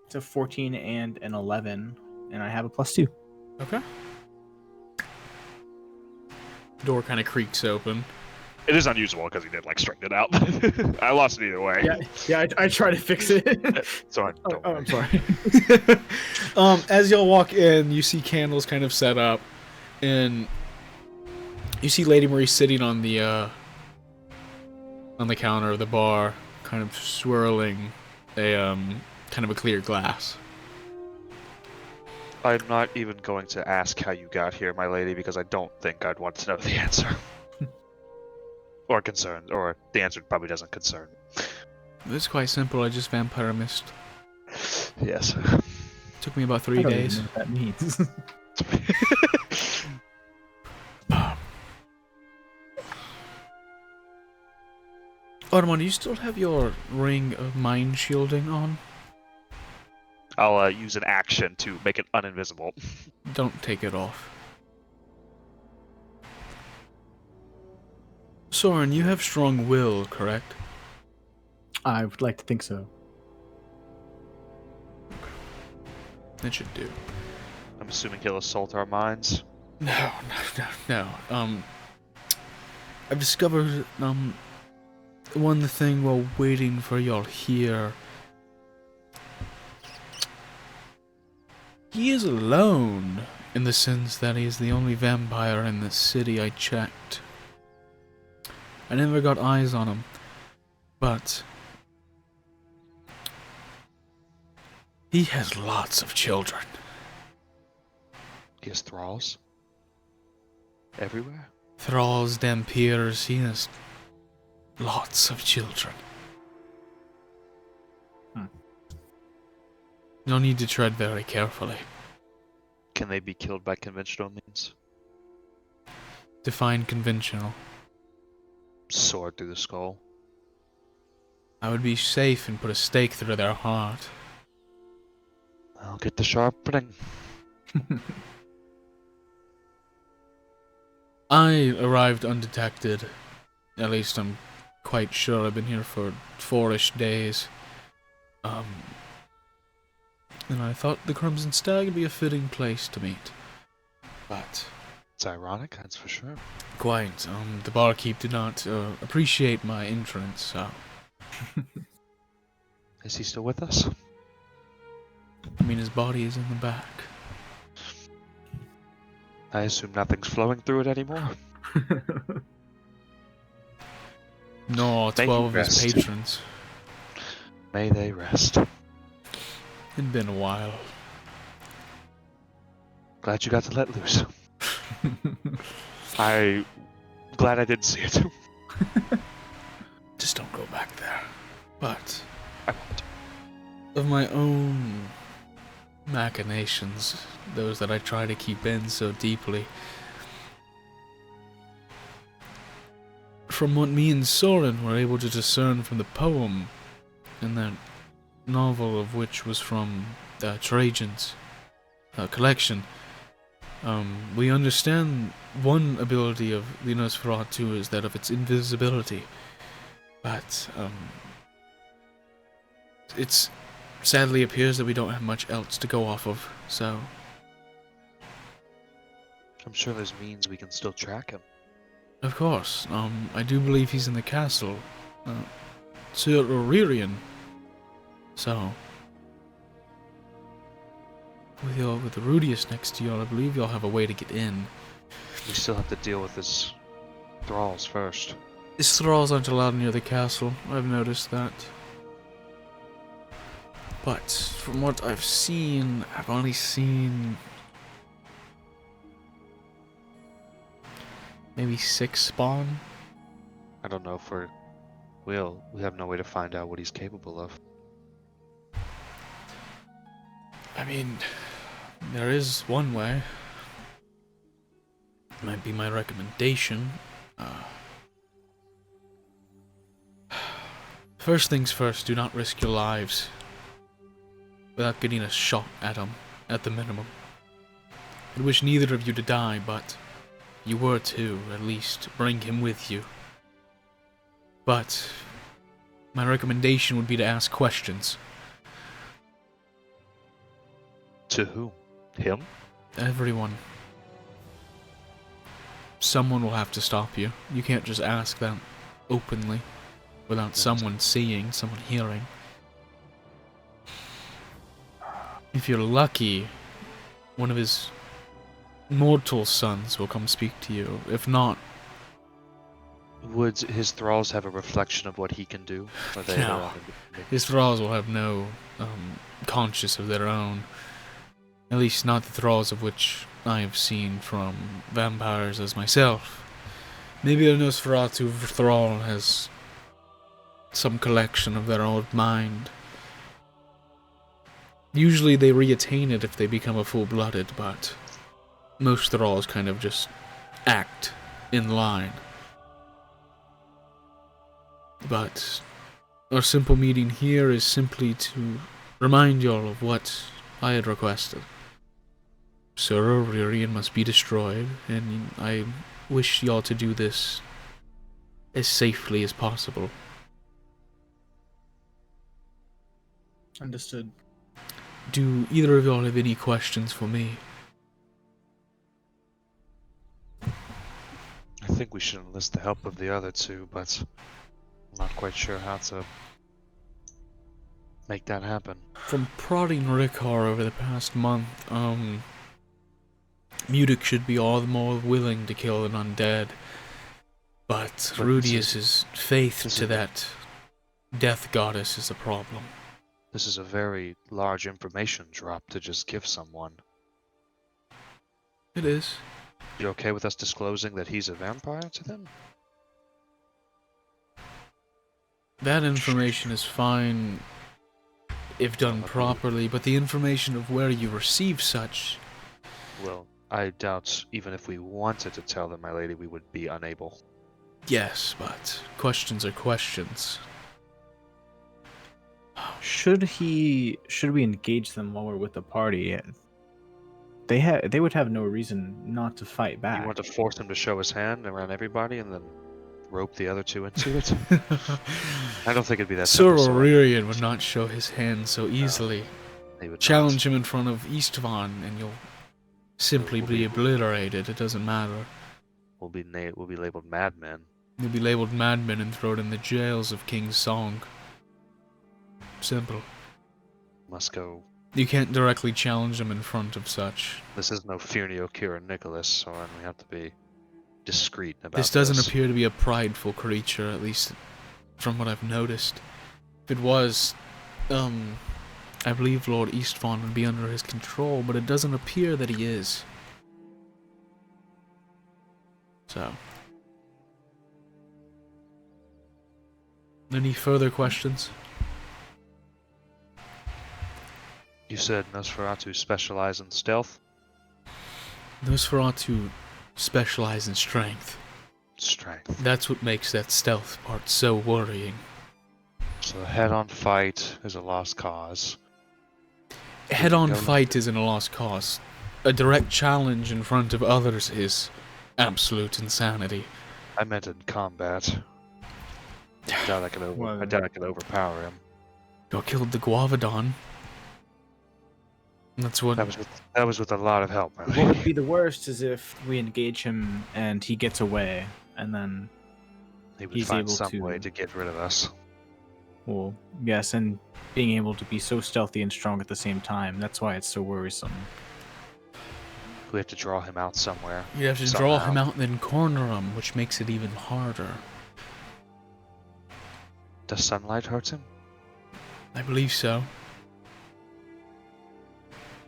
It's a 14 and an 11, and I have a +2. Okay. Door kind of creaks open. It is unusable because he did like straighten it out. I lost it either way. Yeah. I try to fix it. Soren, don't worry. I'm sorry. As y'all walk in, you see candles kind of set up, and you see Lady Marie sitting on the counter of the bar, kind of swirling a kind of a clear glass. I'm not even going to ask how you got here, my lady, because I don't think I'd want to know the answer. Or concerned, or the answer probably doesn't concern me. It's quite simple. I just vampire mist. Yes. Took me about I 3 don't days. even know what that means. Artemon, do you still have your ring of mind shielding on? I'll use an action to make it uninvisible. Don't take it off. Soren, you have strong will, correct? I would like to think so. That should do. I'm assuming he'll assault our minds. No. I've discovered one thing while waiting for y'all here. He is alone, in the sense that he is the only vampire in the city I checked. I never got eyes on him, but he has lots of children. He has thralls? Everywhere? Thralls, Dampiers, he has lots of children. You'll need to tread very carefully. Can they be killed by conventional means? Define conventional. Sword through the skull? I would be safe and put a stake through their heart. I'll get the sharpening. I arrived undetected. At least I'm quite sure. I've been here for 4-ish days. And I thought the Crimson Stag would be a fitting place to meet. But It's ironic, that's for sure. quite, the barkeep did not appreciate my entrance, so... Is he still with us? I mean, his body is in the back. I assume nothing's flowing through it anymore. nor May he 12 of his rest. patrons. May they rest. It'd been a while. Glad you got to let loose. I glad I didn't see it. Just don't go back there. But I won't. of my own machinations, those that I try to keep in so deeply, from what me and Soren were able to discern from the poem and that novel of which was from Trajan's collection, we understand one ability of the Nosferatu is that of its invisibility, but it's sadly appears that we don't have much else to go off of, so I'm sure there's means we can still track him. of course, I do believe he's in the castle, Sir Aurelian, so with the Rudeus next to you, I believe you'll have a way to get in. We still have to deal with his thralls first. His thralls aren't allowed near the castle, I've noticed that. But from what I've seen, I've only seen maybe 6 spawn. I don't know if we have no way to find out what he's capable of. I mean, there is one way. Might be my recommendation. First things first, do not risk your lives without getting a shot at him, at the minimum. I wish neither of you to die, but you were to, at least, bring him with you. But my recommendation would be to ask questions. To whom? Him? Everyone. Someone will have to stop you. You can't just ask that openly without someone seeing, someone hearing. If you're lucky, one of his mortal sons will come speak to you. If not, Would his thralls have a reflection of what he can do? Or they No. their own independent? his thralls will have no conscience of their own. At least not the thralls of which I have seen from vampires as myself. Maybe a Nosferatu thrall has some collection of their own mind. Usually they reattain it if they become a full-blooded, but most thralls kind of just act in line. But our simple meeting here is simply to remind y'all of what I had requested. Sir Aurelian must be destroyed, and I wish y'all to do this as safely as possible. Understood. Do either of y'all have any questions for me? I think we should enlist the help of the other two, but I'm not quite sure how to make that happen. From prodding Rickar over the past month, Mudik should be all the more willing to kill an undead. But Rudeus's faith to that death goddess is a problem. This is a very large information drop to just give someone. It is. You okay with us disclosing that he's a vampire to them? That information is fine if done properly, but the information of where you receive such... Well, I doubt even if we wanted to tell them, my lady, we would be unable. Yes, but questions are questions. Should we engage them while we're with the party? They would have no reason not to fight back. You want to force him to show his hand around everybody and then rope the other two into it? I don't think it'd be that Sir simple. Aurelian would not show his hand so easily. He would Challenge him in front of Istvan, and you'll simply be obliterated. It doesn't matter. We'll be labeled madmen. You'll be labeled madmen and thrown in the jails of King's Song. Simple. Must go. You can't directly challenge them in front of such. This is no Furnio, Kira, Nicholas, Soren. We have to be discreet about this. This doesn't appear to be a prideful creature, at least from what I've noticed. If it was, I believe Lord Eastfawn would be under his control, but it doesn't appear that he is. So. Any further questions? You said Nosferatu specialize in stealth? Nosferatu specialize in strength. Strength. That's what makes that stealth part so worrying. So a head-on fight is a lost cause. Head-on fight isn't a lost cause. A direct challenge in front of others is absolute insanity. I meant in combat. I doubt I could overpower him. You killed the Guavadon. That's what. That was with a lot of help. What would be the worst is if we engage him and he gets away, and then He would he's find able some to- way to get rid of us. well, yes, and being able to be so stealthy and strong at the same time. That's why it's so worrisome. We have to draw him out somewhere. You have to draw somehow. him out and then corner him, which makes it even harder. Does sunlight hurt him? I believe so.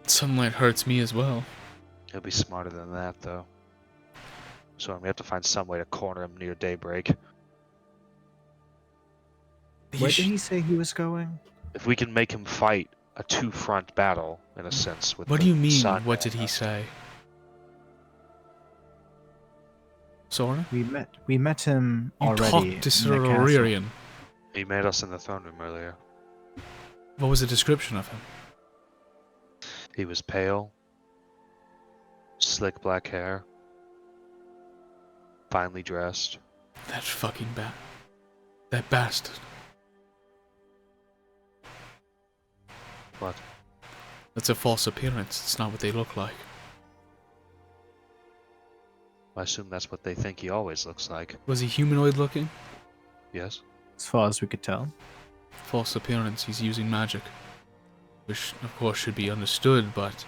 Sunlight hurts me as well. He'll be smarter than that, though. So we have to find some way to corner him near daybreak. Where did he say he was going? If we can make him fight a two-front battle, in a sense, with What the do you mean? sun What did and he us. say? Soren? We met him You already. talked to Sir in the castle. Aurelian. He met us in the throne room earlier. What was the description of him? He was pale, slick black hair, finely dressed. That fucking that bastard. What? That's a false appearance. It's not what they look like. I assume that's what they think he always looks like. Was he humanoid looking? Yes? As far as we could tell. False appearance. He's using magic. Which, of course, should be understood, but...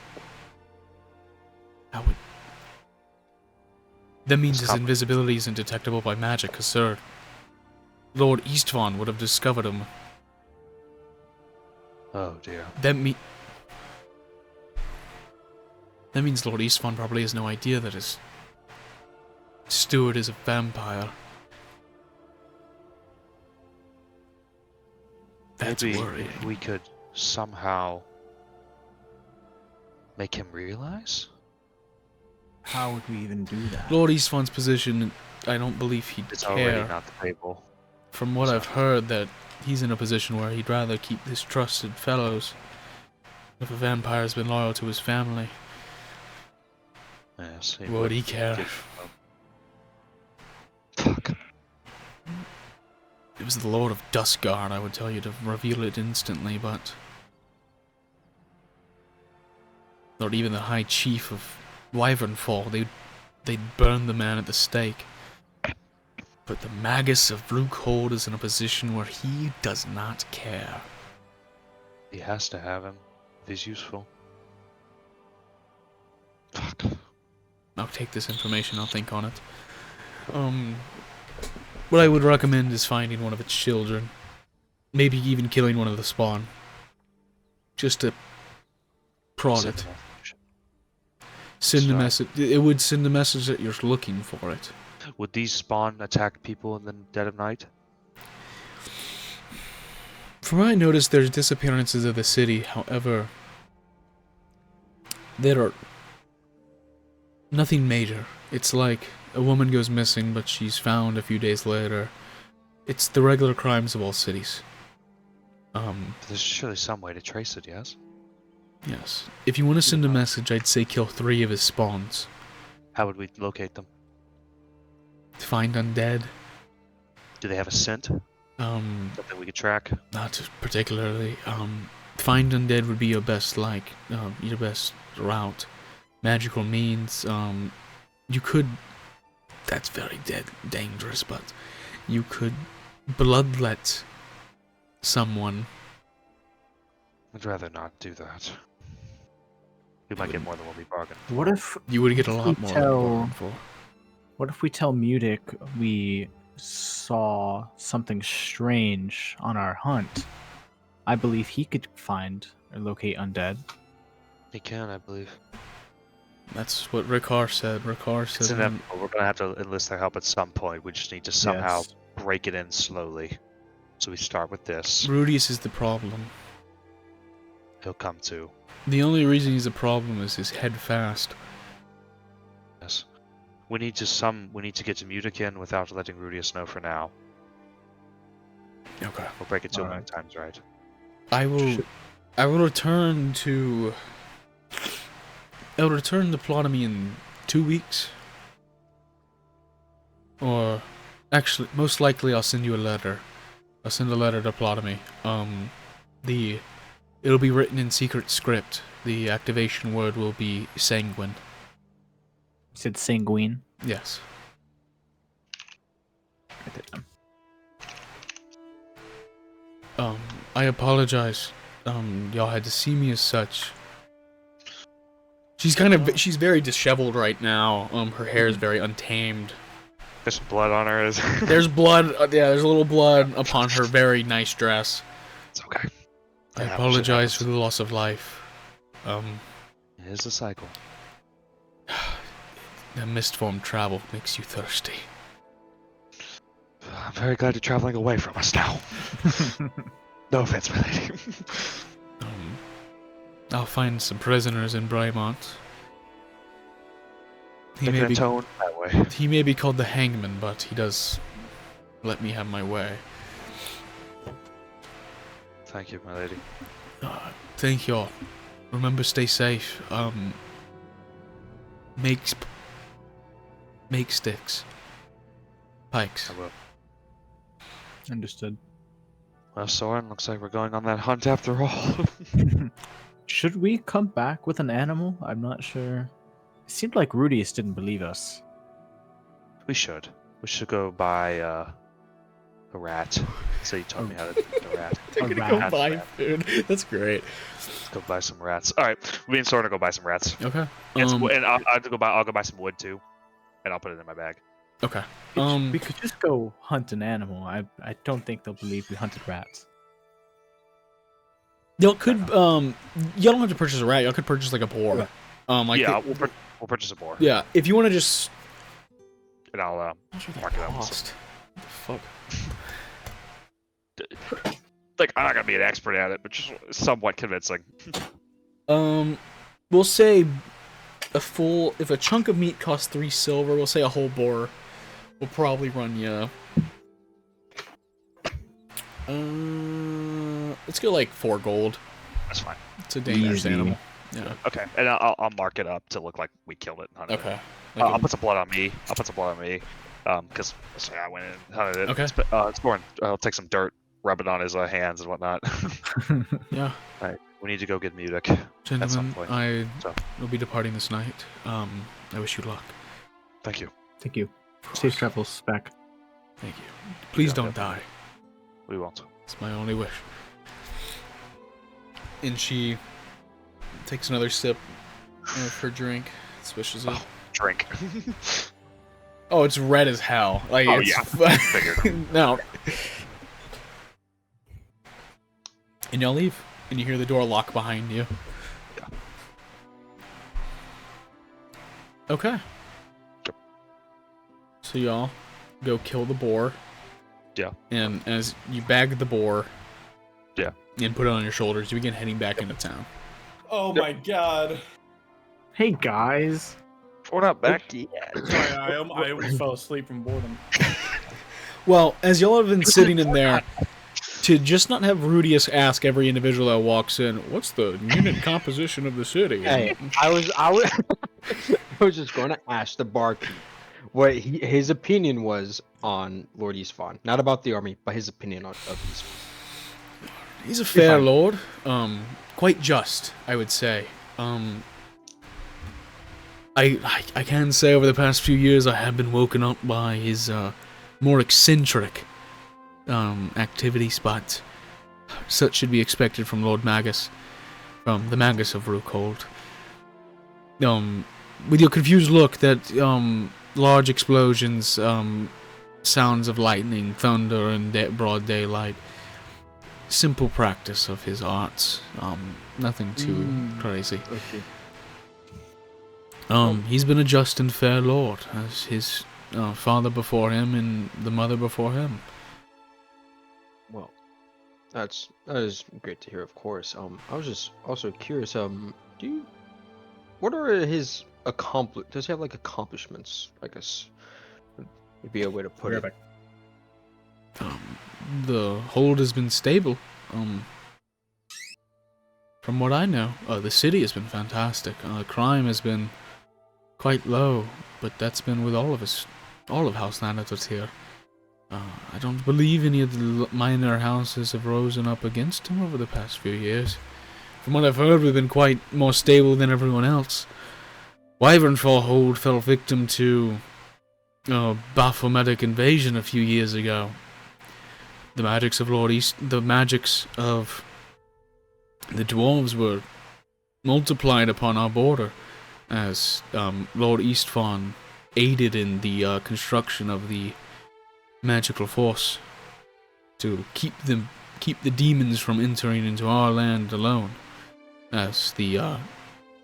That means his invisibility isn't detectable by magic, because Sir Lord Eastvaughan would have discovered him. Oh dear. That means Lord Eastvaughan probably has no idea that his steward is a vampire. That's Maybe worrying. if we could somehow make him realize? How would we even do that? Lord Eastvaughan's position, I don't believe he'd It's care. already not the table. From what I've heard, that he's in a position where he'd rather keep his trusted fellows if a vampire's been loyal to his family. Yes. Would he care? Fuck. It was the Lord of Duskguard, I would tell you to reveal it instantly, but... Or even the High Chief of Wyvernfall, they'd burn the man at the stake. But the Magus of Vrukh Hold is in a position where he does not care. He has to have him if he's useful. Fuck. I'll take this information, I'll think on it. What I would recommend is finding one of its children. Maybe even killing one of the spawn. Just to prod it. Send a message. It would send a message that you're looking for it. Would these spawn attack people in the dead of night? From what I noticed, there's disappearances of the city. However, there are nothing major. It's like a woman goes missing, but she's found a few days later. It's the regular crimes of all cities. There's surely some way to trace it, yes? Yes. If you want to send a message, I'd say kill 3 of his spawns. How would we locate them? Find undead. Do they have a scent? Something we could track? Not particularly. Find undead would be your best, your best route. Magical means, you could... That's very dangerous, but you could bloodlet someone. I'd rather not do that. We might get more than what we bargained. What if You would get a lot we more than you bargained for. What if we tell Mutic we saw something strange on our hunt, I believe he could find or locate undead. He can, I believe. That's what Ricard said. Ricard It's said, inevitable. We're gonna have to enlist their help at some point. We just need to somehow Yes. break it in slowly. So we start with this. Rudeus is the problem. He'll come to. The only reason he's a problem is his head fast. Yes. We need to get to Mutican without letting Rudeus know for now. Okay. We'll break it to him when Alright. the time's right. I will return to Plotemy in 2 weeks. Or actually, most likely I'll send you a letter. I'll send a letter to Plotemy. It'll be written in secret script. The activation word will be sanguine. You said sanguine. Yes. Write that down. I apologize. Y'all had to see me as such. She's very disheveled right now. Her hair is very untamed. There's some blood on her. There's blood. There's a little blood upon her very nice dress. It's okay. I It happens, it apologize for happens. the loss of life. It is a cycle. The mist-formed travel makes you thirsty. I'm very glad you're traveling away from us now. No offense, my lady. I'll find some prisoners in Brymont. They're gonna tone that way. He may be called the Hangman, but he does let me have my way. Thank you, my lady. Thank y'all. Remember, stay safe. Make sticks. Pikes. I will. Understood. Well, Soren, looks like we're going on that hunt after all. Should we come back with an animal? I'm not sure. It seemed like Rudeus didn't believe us. We should. We should go buy a rat. So you taught me how to do a rat. They're A gonna go rat. buy food. That's great. Let's go buy some rats. All right, me and Soren will go buy some rats. Okay. And I'll go buy some wood too, and I'll put it in my bag. Okay. We could just go hunt an animal. I don't think they'll believe we hunted rats. Y'all could y'all don't have to purchase a rat. Y'all could purchase like a boar. Like Yeah, we'll purchase a boar. yeah. If you want to just And I'll mark it up. cost. What the fuck? Like, I'm not gonna be an expert at it, but just somewhat convincing. We'll say if a chunk of meat costs 3 silver, we'll say a whole boar will probably run you. Let's go like 4 gold. That's fine. It's a dangerous Easy. animal. Yeah. Okay, and I'll mark it up to look like we killed it and hunted it. Okay. I'll put some blood on me. Because I went in and hunted it. Okay. Soren, I'll take some dirt, rub it on his hands and whatnot. Yeah. Alright, we need to go get Mutic. some Gentlemen, point. I So. will be departing this night. I wish you luck. Thank you. Thank you. Of Safe course. travels back. Thank you. Please Yeah, don't definitely. die. We won't. It's my only wish. And she takes another sip of her drink, swishes it. Drink. Oh, it's red as hell. Like, Oh, it's yeah. Figured. no. And y'all leave, and you hear the door lock behind you. Yeah. Okay. Yep. So y'all go kill the boar. Yeah. And as you bag the boar. Yeah. And put it on your shoulders, you begin heading back into town. Oh my god. Hey guys. We're not back yet. Sorry, I almost fell asleep from boredom. Well, as y'all have been sitting in there, to just not have Rudeus ask every individual that walks in, what's the unit composition of the city? Hey, I was I was just going to ask the barkeep what his opinion was on Lord Eastfawn. Not about the army, but his opinion of Eastfawn. He's a fair fine. lord. Quite just, I would say. I can say over the past few years I have been woken up by his more eccentric activities, but such should be expected from Lord Magus, from the Magus of Vrukh Hold. With your confused look that large explosions sounds of lightning, thunder, and broad daylight. Simple practice of his arts. Nothing too crazy. Okay. He's been a just and fair lord, as his father before him and the mother before him. Well, that is great to hear, of course. I was just also curious. What are his does he have like accomplishments? I guess would be a way to put it. The hold has been stable. From what I know, the city has been fantastic. Crime has been quite low, but that's been with all of House Thanatos here. I don't believe any of the minor houses have risen up against him over the past few years. From what I've heard, we've been quite more stable than everyone else. Wyvernfall Hold fell victim to Baphometic invasion a few years ago. The magics of the dwarves were multiplied upon our border as Lord Eastfawn aided in the construction of the magical force to keep the demons from entering into our land alone, as the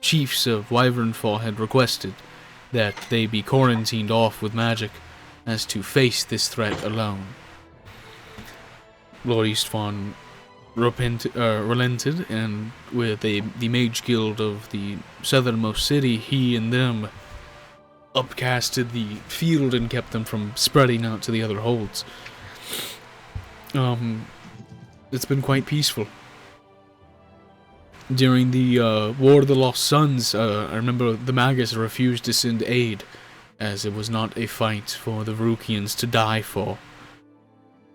chiefs of Wyvernfall had requested that they be quarantined off with magic as to face this threat alone. Lord Eastfawn relented, and with the mage guild of the southernmost city, he and them upcasted the field and kept them from spreading out to the other holds. It's been quite peaceful. During the War of the Lost Sons, I remember the Magus refused to send aid, as it was not a fight for the Vrukhians to die for.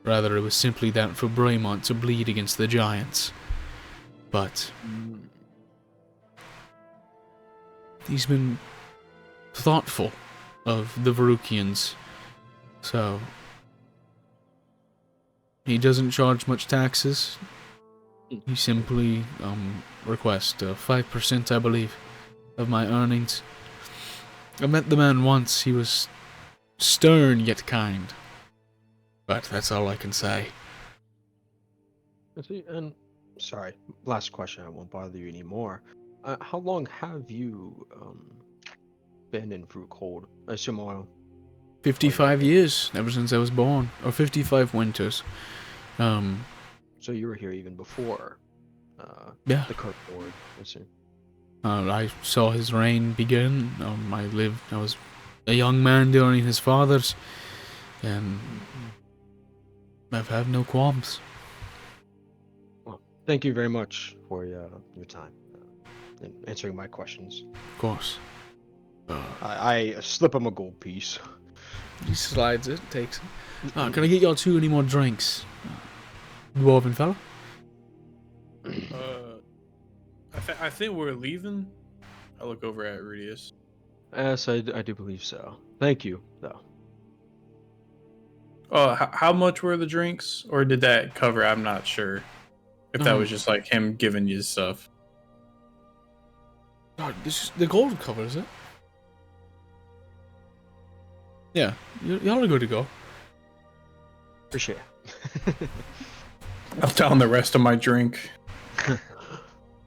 Rather, it was simply that for Braemont to bleed against the giants. But he's been thoughtful of the Vrukhians, so he doesn't charge much taxes. He simply requests 5%, I believe, of my earnings. I met the man once. He was stern yet kind. But that's all I can say. And sorry, last question. I won't bother you anymore. How long have you been in Vrukh Hold? I assume a while. 55 years, ever since I was born. Or 55 winters. So you were here even before Yeah. the current board, I see. I saw his reign begin. I was a young man during his father's, and I've had no qualms. Well, thank you very much for your time and answering my questions. Of course. I slip him a gold piece. He slides it, takes it. Can I get y'all two any more drinks? Dwarven fella? I think we're leaving. I look over at Rudeus. Yes, I do believe so. Thank you, though. How much were the drinks, or did that cover? I'm not sure if that was just like him giving you stuff. The gold covers it. Yeah, y'all are good to go. Appreciate it. I'll down the rest of my drink.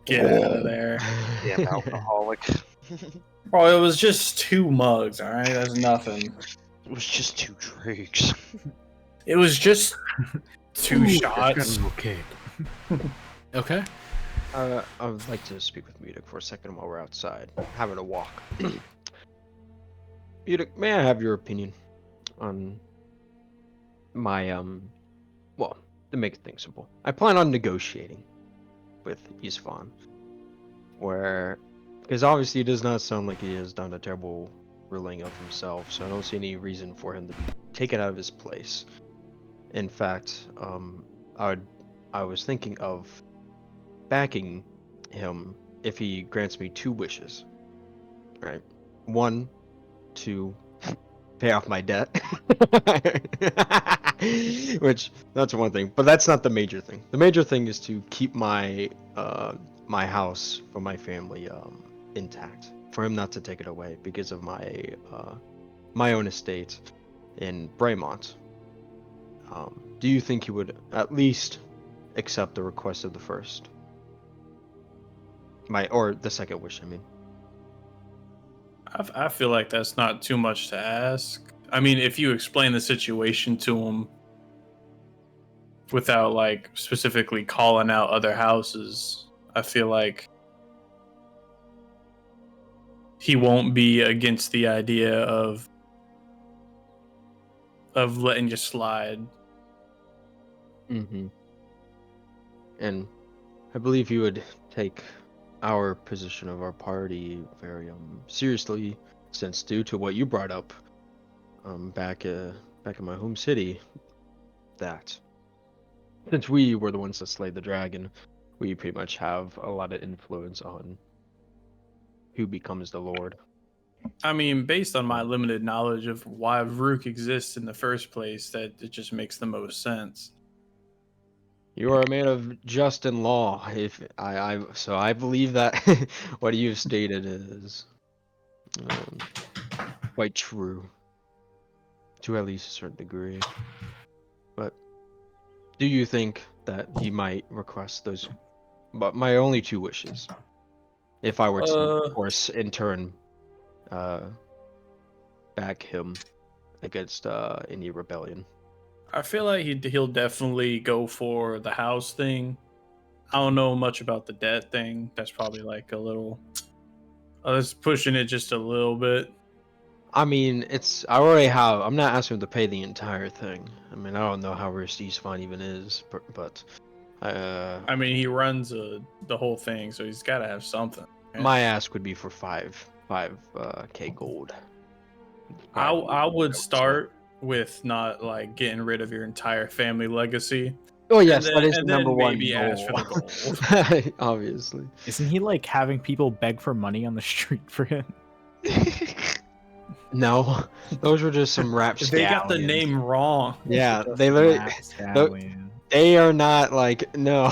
Get out of there. Yeah, I'm alcoholic. Bro, it was just 2 mugs, alright? That's nothing. It was just 2 drinks. It was just 2 shots. Okay. Okay. I would like to speak with Mudik for a second while we're outside, having a walk. Mudik, may I have your opinion on my, well, to make things simple. I plan on negotiating with Isfahan, because obviously it does not sound like he has done a terrible ruling of himself, so I don't see any reason for him to be taken out of his place. In fact, I was thinking of backing him if he grants me 2 wishes. Right? 1, to pay off my debt. Which, that's one thing. But that's not the major thing. The major thing is to keep my my house for my family intact. For him not to take it away because of my my own estate in Braemont. Do you think he would at least accept the request of the first? Or the second wish, I mean. I feel like that's not too much to ask. I mean, if you explain the situation to him without like specifically calling out other houses, I feel like he won't be against the idea of letting you slide. Mm-hmm. And I believe he would take our position of our party very seriously, since due to what you brought up back in my home city, that since we were the ones that slayed the dragon, we pretty much have a lot of influence on who becomes the lord. I mean, based on my limited knowledge of why Vrukh exists in the first place, that it just makes the most sense. You are a man of just and law. So I believe that what you've stated is quite true, to at least a certain degree. But do you think that he might request those? But my only two wishes, if I were to, of course, in turn, back him against any rebellion. I feel like he'll definitely go for the house thing. I don't know much about the debt thing. That's probably like a little. That's pushing it just a little bit. I mean, I already have. I'm not asking him to pay the entire thing. I mean, I don't know how rich East Fund even is, but I mean, he runs the whole thing, so he's got to have something. Right? My ask would be for 5k gold. I would start with not like getting rid of your entire family legacy. Oh yes, and that is then, the number one maybe goal. ask for the gold. Obviously. Isn't he like having people beg for money on the street for him? No, those were just some rap They got the name wrong. Yeah, they literally. They are not like no.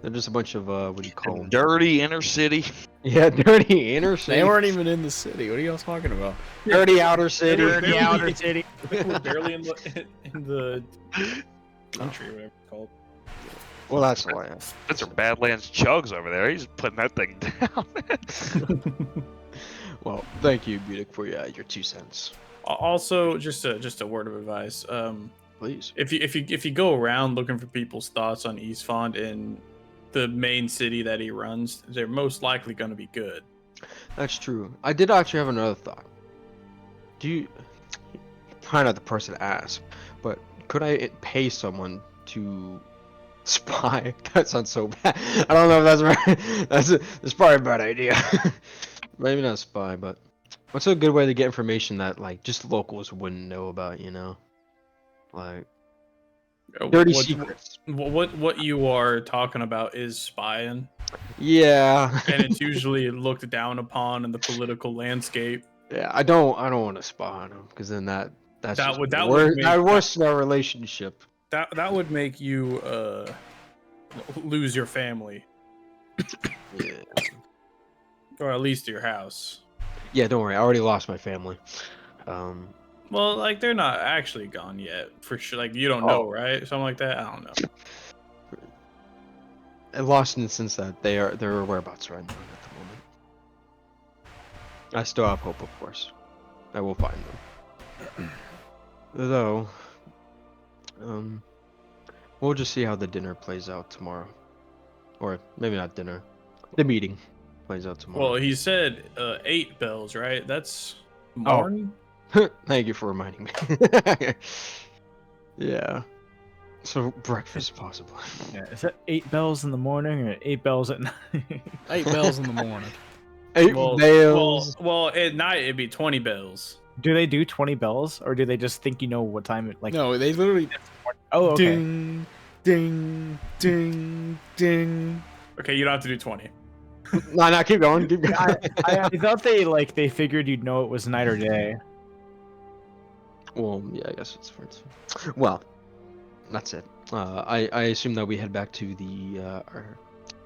They're just a bunch of what do you call them? Dirty inner city. Yeah, dirty inner city. They weren't even in the city. What are y'all talking about? Dirty outer city. Dirty outer city. We're barely in the country, whatever it's called. Well, that's why. That's some Badlands chugs over there. He's putting that thing down. Well, thank you, Budic, for your 2 cents. Also, just a word of advice. Please. If you go around looking for people's thoughts on East Fond in the main city that he runs, they're most likely going to be good. That's true. I did actually have another thought. Probably not the person to ask, but could I pay someone to spy? That sounds so bad. I don't know if that's right. That's probably a bad idea. Maybe not spy, but what's a good way to get information that like just locals wouldn't know about? Like dirty secrets. What you are talking about is spying. Yeah. And it's usually looked down upon in the political landscape. Yeah, I don't want to spy on them because then that would worsen our relationship. That would make you lose your family. Yeah. Or at least your house. Yeah, don't worry. I already lost my family. Well, like they're not actually gone yet, for sure. Like you don't know, right? Something like that. I don't know. I lost in the sense that their whereabouts are unknown at the moment. I still have hope, of course. I will find them. Though, we'll just see how the dinner plays out tomorrow, or maybe not dinner. The meeting plays out tomorrow. Well, he said 8 bells, right? That's morning. Thank you for reminding me. Yeah. So breakfast possibly. Yeah, is that 8 bells in the morning or 8 bells at night? 8 bells in the morning. 8 bells. Well, at night it'd be 20 bells. Do they do 20 bells, or do they just think you know what time it like? No, they literally. Oh, okay. Ding, ding, ding, ding. Okay, you don't have to do 20. No, keep going. Keep going. I thought they figured you'd know it was night or day. Well, yeah, I guess it's for well, that's it. I assume that we head back to the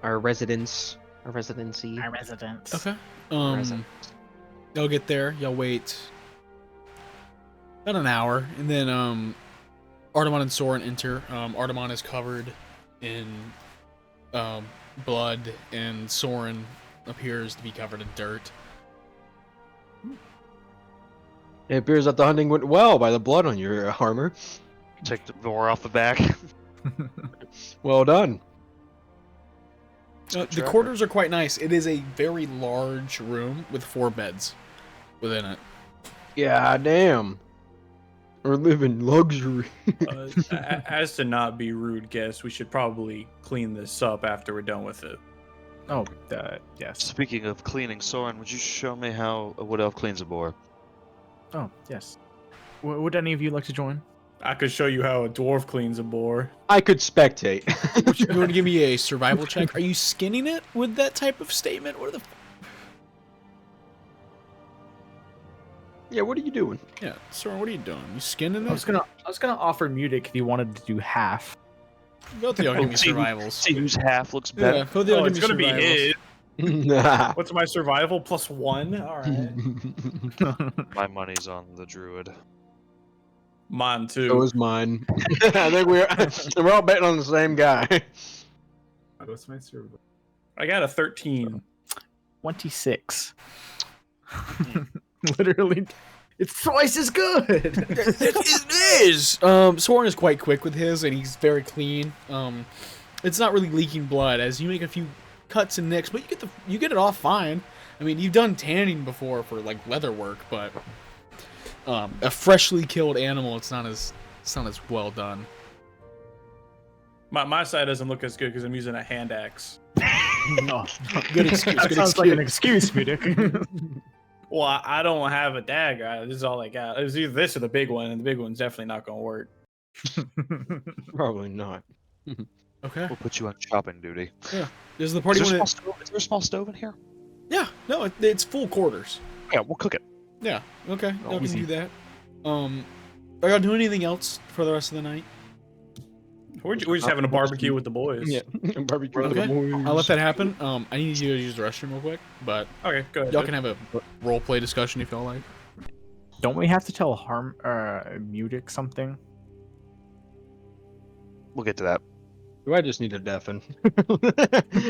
our residence, our residency. Our residence. Okay. Y'all get there. Y'all wait about an hour, and then Artemon and Soren enter. Artemon is covered in blood, and Soren appears to be covered in dirt. It appears that the hunting went well by the blood on your armor. Take the door off the back. Well done. The quarters are quite nice. It is a very large room with 4 beds within it. Yeah, damn. We're living luxury. As to not be rude, guests, we should probably clean this up after we're done with it. Oh, yes. Speaking of cleaning, Soren, would you show me how a wood elf cleans a boar? Oh, yes. Would any of you like to join? I could show you how a dwarf cleans a boar. I could spectate. You want to give me a survival check? Are you skinning it with that type of statement? What are the... Yeah, what are you doing? Yeah, Soren, what are you doing? You skinning I it? was gonna offer Mutic if you wanted to do half. Both of y'all give me survivals. See whose half looks better. Yeah, both of y'all Oh, give it's me gonna be survivals. his. Nah. What's my survival? +1? Alright. My money's on the druid. Mine too. So is mine. I think we're all betting on the same guy. What's my survival? I got a 13. 26. Literally, it's twice as good. It is. Soren is quite quick with his, and he's very clean. It's not really leaking blood as you make a few cuts and nicks, but you get it off fine. I mean, you've done tanning before for like leather work, but a freshly killed animal, it's not as well done. My side doesn't look as good because I'm using a hand axe. No, Good excuse. that Good sounds excuse. like an excuse, Mutic. Well, I don't have a dagger. This is all I got. It was either this or the big one, and the big one's definitely not going to work. Probably not. Okay. We'll put you on chopping duty. Does the party Is there, want is there a small stove in here? Yeah. No, it's full quarters. Yeah, we'll cook it. Yeah. Okay. Oh, Y'all can easy. do that. Are y'all doing anything else for the rest of the night? We're just having a barbecue with the boys. Yeah. Barbecue with the Okay. boys. I'll let that happen. I need you to use the restroom real quick, but Okay, go ahead. y'all can have a role play discussion if y'all like. Don't we have to tell Mutic something? We'll get to that. Do I just need a deafen?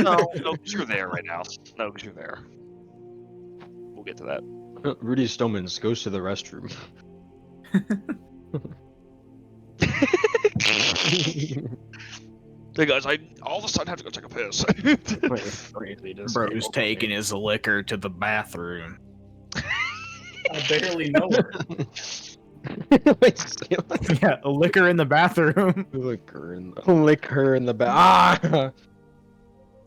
No, because you're there right now. No, because you're there. We'll get to that. Rudeus Domens goes to the restroom. Hey guys, I all of a sudden have to go take a piss. Bro's taking his liquor to the bathroom. I barely know her. Yeah, a liquor in the bathroom. Liquor in the back. Ah!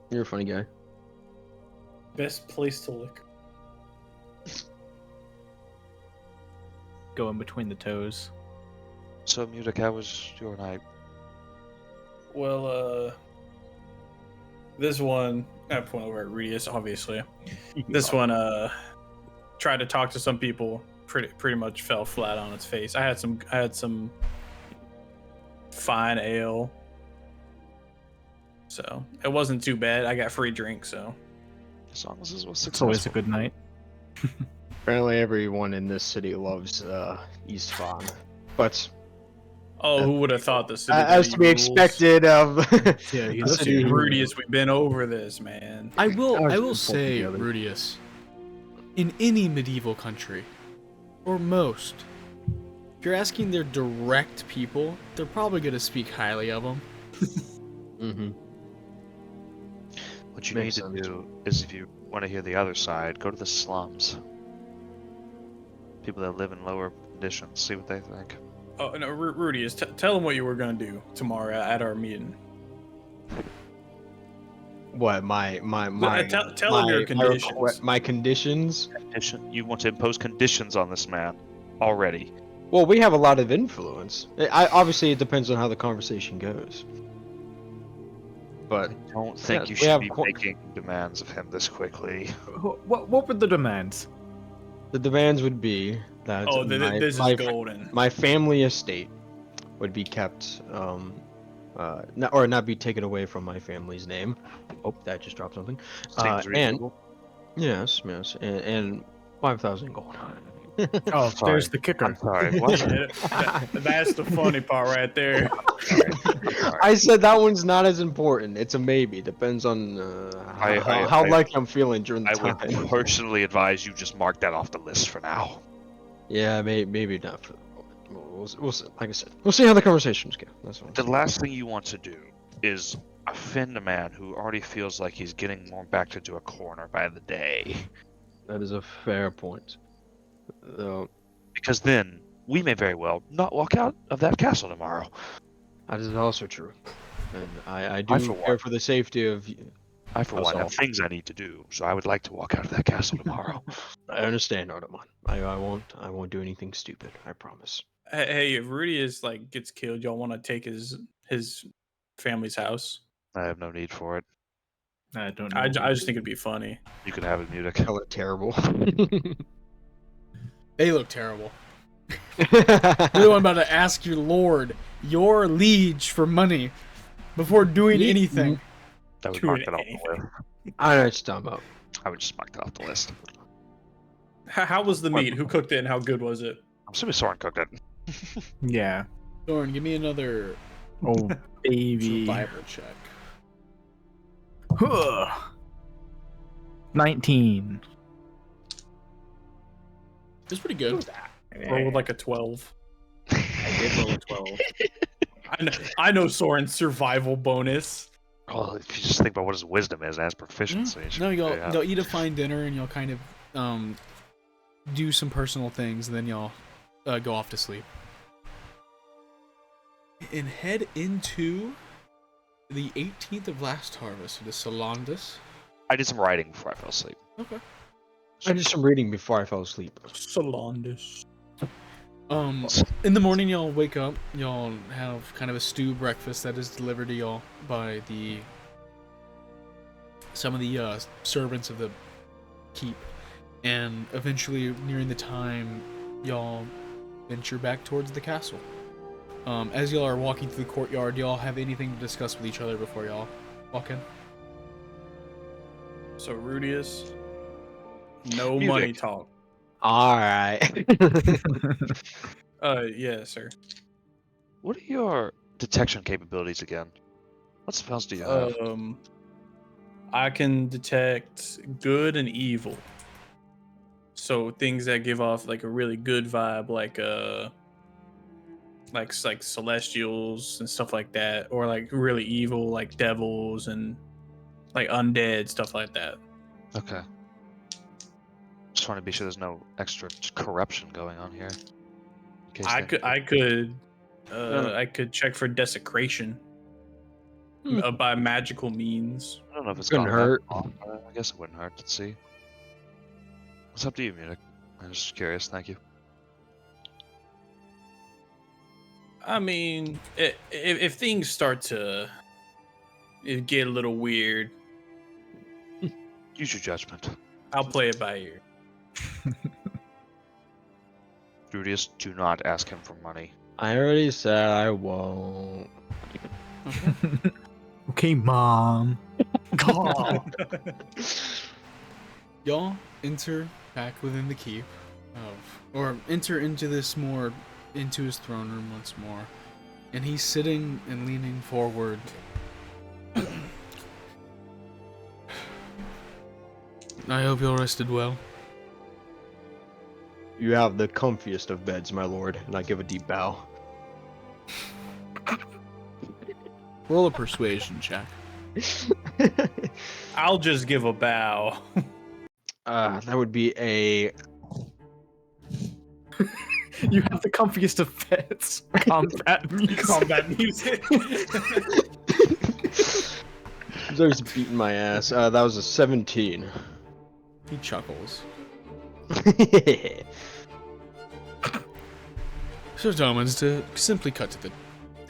You're a funny guy. Best place to lick. Go in between the toes. So, Mutic, how was your night? Well, this one, I point over at Rudeus, obviously. This one, tried to talk to some people, pretty much fell flat on its face. I had some fine ale, so it wasn't too bad. I got free drink, so. As long as this was It's successful. always a good night. Apparently everyone in this city loves East Fawn. But Oh, who would have thought the city? as to be rules? expected of Yeah, a Listen, city Rudeus, we've been over this, man. I will pulled say, together. Rudeus, in any medieval country, or most, if you're asking their direct people, they're probably going to speak highly of them. Mm-hmm. What you Makes need to sense. do is, if you want to hear the other side, go to the slums. People that live in lower conditions, see what they think. Oh no, Rudeus, tell them what you were gonna do tomorrow at our meeting. What my tell him your conditions. my conditions? You want to impose conditions on this man already. Well, we have a lot of influence. Obviously it depends on how the conversation goes. But I don't think Yes, you we should have be qu- making demands of him this quickly. What were the demands? the demands would be that Oh, this my, is golden. my family estate would be kept not be taken away from my family's name. Oh, that just dropped something. Seems And reasonable. yes, and 5,000 gold. Oh, Sorry. there's the kicker. I'm sorry. What? That's the funny part right there. Sorry. I said that one's not as important. It's a maybe. Depends on how I- likely I'm feeling during the I time. would personally advise you just mark that off the list for now. Yeah, maybe not for the moment. We'll see. Like I said, we'll see how the conversations go. That's all. The last thing you want to do is offend a man who already feels like he's getting more backed into a corner by the day. That is a fair point. Though Because then we may very well not walk out of that castle tomorrow. that is also true, and I I, do for care one- for the safety of. I, for Us one, all. have things I need to do, so I would like to walk out of that castle tomorrow. I understand, Artemon. I won't do anything stupid. I promise. Hey, if Rudeus like gets killed, y'all want to take his family's house? I have no need for it. I don't know. I just think it'd be funny. You can have it, Munich. Hell, terrible. They look terrible. You're the one about to ask your lord, your liege, for money before doing anything. I would Doing mark that off the anything. list. I know what you're talking about. I would just mark that off the list. How was the meat? Who cooked it and how good was it? I'm assuming Soren cooked it. Yeah. Soren, give me another Oh, baby. survival check. Huh. 19. It's pretty good. Roll with like a 12. I did roll a 12. I know Soren's survival bonus. Oh, if you just think about what his wisdom is and his proficiency. it should No, be you'll pretty high. you'll eat a fine dinner and you'll kind of do some personal things, and then you'll go off to sleep and head into the 18th of last harvest. It is Solandus. I did some writing before I fell asleep. Okay. I did some reading before I fell asleep. Solandus. In the morning, y'all wake up. Y'all have kind of a stew breakfast that is delivered to y'all by some of the servants of the keep, and eventually, nearing the time, y'all venture back towards the castle. As y'all are walking through the courtyard, y'all have anything to discuss with each other before y'all walk in? So Rudeus, no Music. money talk. All right. Yeah, sir. What are your detection capabilities again? What spells do you have? I can detect good and evil. So things that give off like a really good vibe, like celestials and stuff like that, or like really evil, like devils and like undead stuff like that. Okay. Just want to be sure there's no extra corruption going on here. In case they- I could check for desecration by magical means. I don't know if it's Couldn't gone that hurt. long, but I guess it wouldn't hurt. Let's see. What's up to you, Munich? I'm just curious. Thank you. I mean, if things start to get a little weird, Use your judgment. I'll play it by ear. Rudeus, do not ask him for money. I already said I won't. Okay, Mom. God. Y'all enter back within the keep, or enter into his throne room once more, and he's sitting and leaning forward. I hope you're rested well. You have the comfiest of beds, my lord, and I give a deep bow. Roll a persuasion check. I'll just give a bow. That would be a. You have the comfiest of beds. Combat music. Combat music. He's always beating my ass. That was a 17. He chuckles. So, Domens, to simply cut to the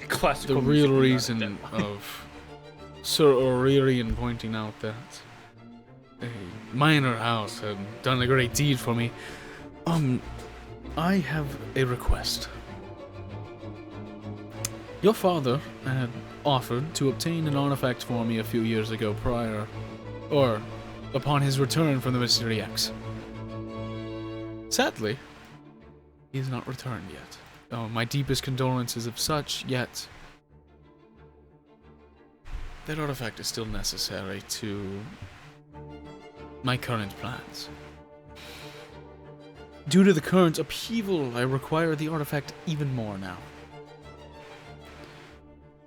Classical real music, reason not of Sir Aurelian pointing out that a minor house had done a great deed for me. I have a request. Your father had offered to obtain an artifact for me a few years ago upon his return from the Mystery X. Sadly, He has not returned yet. My deepest condolences of such, yet that artifact is still necessary to my current plans. Due to the current upheaval, I require the artifact even more now.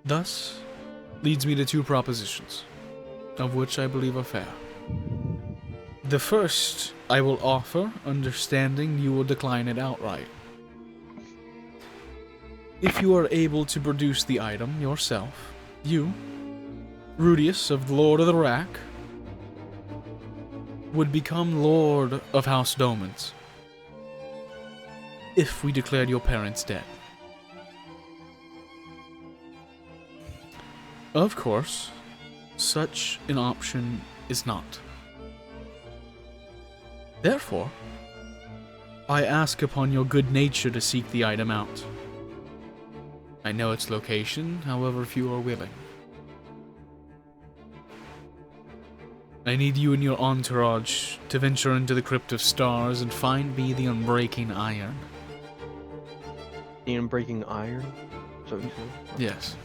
Thus, leads me to two propositions, of which I believe are fair. The first I will offer, understanding you will decline it outright. If you are able to produce the item yourself, you, Rudeus of the Lord of the Rack, would become Lord of House Domens if we declared your parents dead. Of course, such an option is not. Therefore, I ask upon your good nature to seek the item out. I know its location, however few are willing. I need you and your entourage to venture into the Crypt of Stars and find me the Unbreaking Iron. The Unbreaking Iron? So you said? Yes.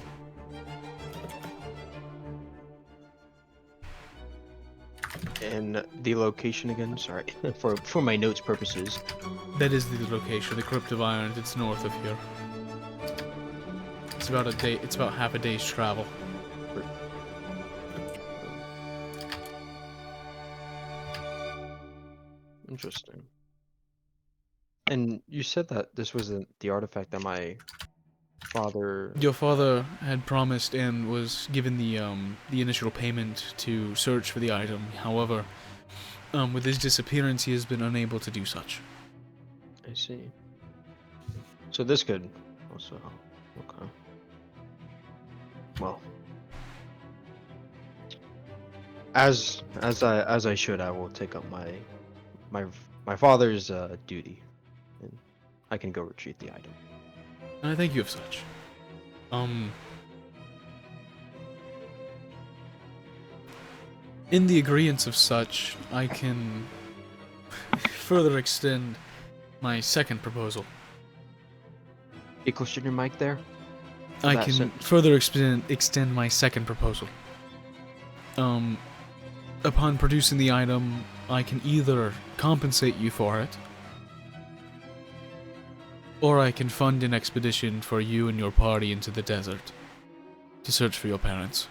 And the location again? Sorry, for my notes purposes. That is the location, the Crypt of Iron. It's north of here. It's about a day. It's about half a day's travel. Interesting. And you said that this wasn't the artifact that my father... Your father had promised and was given the initial payment to search for the item. However, with his disappearance, he has been unable to do such. I see. So this could also help. Okay. Well, as I should, I will take up my father's duty, and I can go retrieve the item. And I thank you of such. In the agreeance of such, I can further extend my second proposal. Get closer to your mic there. I That can sentence. further extend my second proposal. Upon producing the item, I can either compensate you for it, or I can fund an expedition for you and your party into the desert to search for your parents.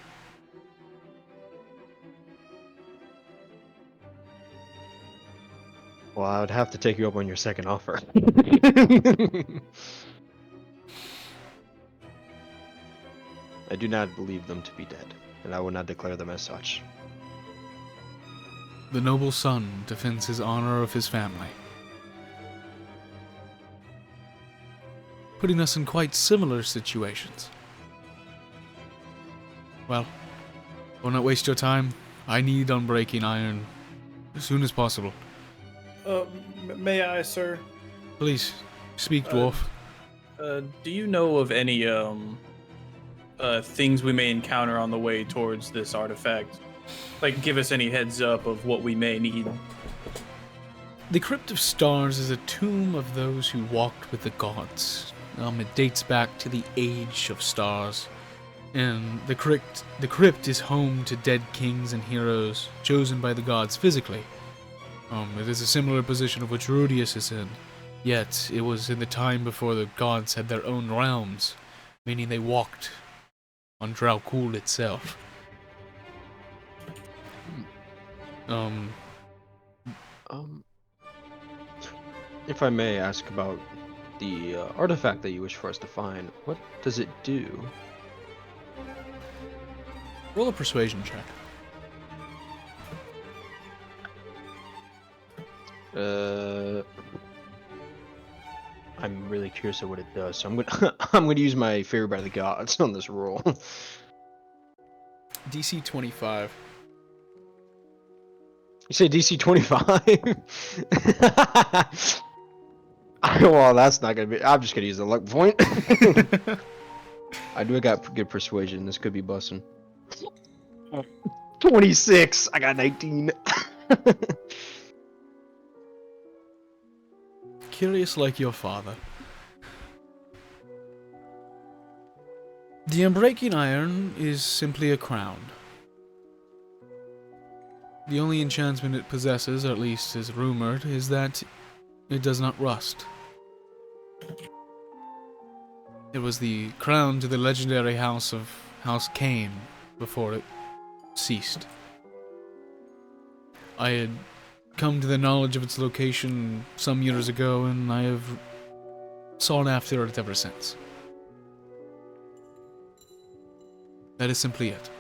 Well, I would have to take you up on your second offer. I do not believe them to be dead, and I will not declare them as such. The noble son defends his honor of his family, putting us in quite similar situations. Well, I will not waste your time. I need Unbreaking Iron as soon as possible. May I, sir? Please, speak, dwarf. Do you know of any things we may encounter on the way towards this artifact? Like, give us any heads up of what we may need. The Crypt of Stars is a tomb of those who walked with the gods. It dates back to the Age of Stars, and the crypt is home to dead kings and heroes chosen by the gods physically. It is a similar position of which Rudeus is in, yet it was in the time before the gods had their own realms, meaning they walked on Drau'kul itself. If I may ask about the artifact that you wish for us to find, what does it do? Roll a persuasion check. I'm really curious of what it does, so I'm gonna I'm gonna use my favor by the gods on this roll. DC 25. You say DC 25? Well, that's not gonna be. I'm just gonna use the luck point. I do got good persuasion. This could be bussin'. 26. I got 19. curious like your father. The Unbreaking Iron is simply a crown. The only enchantment it possesses, or at least is rumored, is that it does not rust. It was the crown to the legendary house of House Cain before it ceased. I had come to the knowledge of its location some years ago, and I have sought after it ever since. That is simply it.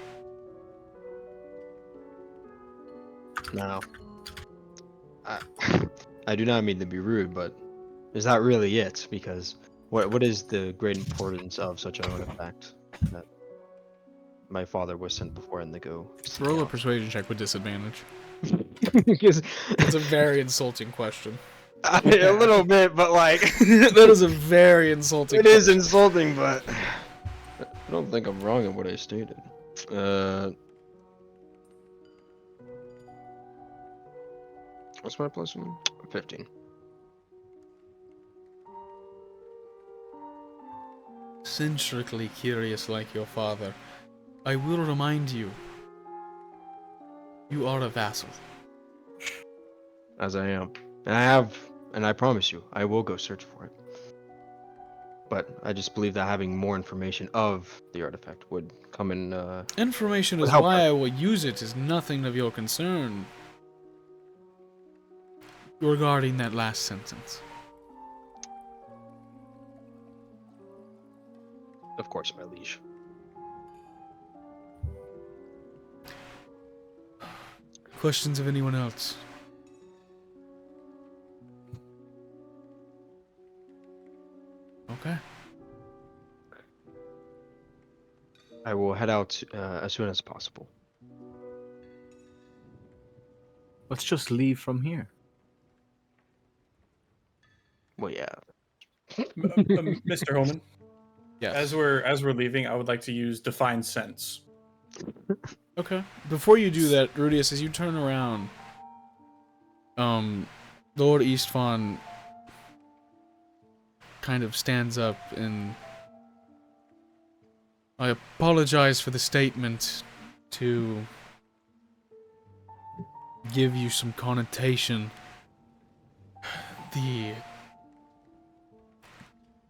Now, I do not mean to be rude, but is that really it? Because what is the great importance of such an artifact that my father was sent before Indigo? Roll a persuasion check with disadvantage. Because It's a very insulting question. a little bit, but like That is a very insulting it is insulting, but I don't think I'm wrong in what I stated. What's my plus one? 15. Centrically curious like your father, I will remind you, you are a vassal. As I am. And I promise you, I will go search for it. But I just believe that having more information of the artifact would come in, Information would is help why us. I will use it is nothing of your concern regarding that last sentence. Of course, my liege. Questions of anyone else? Okay. I will head out as soon as possible. Let's just leave from here. Well, yeah. Mr. Holman, Yes. as we're leaving, I would like to use Define Sense. Okay. Before you do that, Rudeus, as you turn around, Lord Eastfawn kind of stands up and I apologize for the statement to give you some connotation. The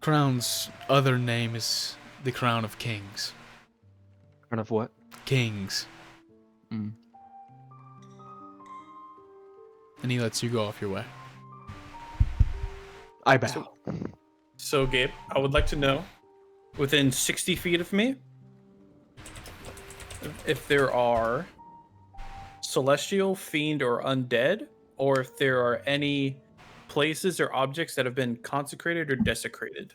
crown's other name is the Crown of Kings. Crown of what? Kings. Mm. And he lets you go off your way. I bow. So, Gabe, I would like to know, within 60 feet of me, if there are celestial, fiend, or undead, or if there are any places or objects that have been consecrated or desecrated.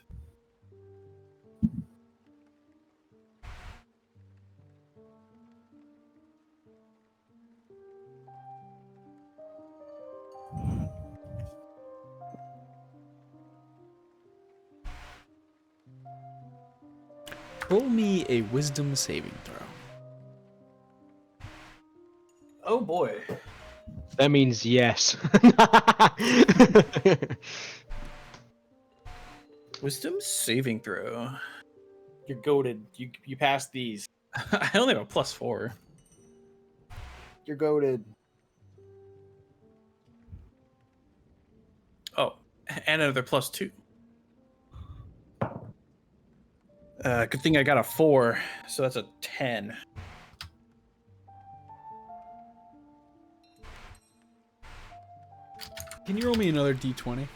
Roll me a wisdom saving throw. Oh boy. That means yes. Wisdom saving throw. You're goaded. You passed these. I only have a +4. You're goaded. Oh, and another +2. Good thing I got a 4, so that's a 10. Can you roll me another d20?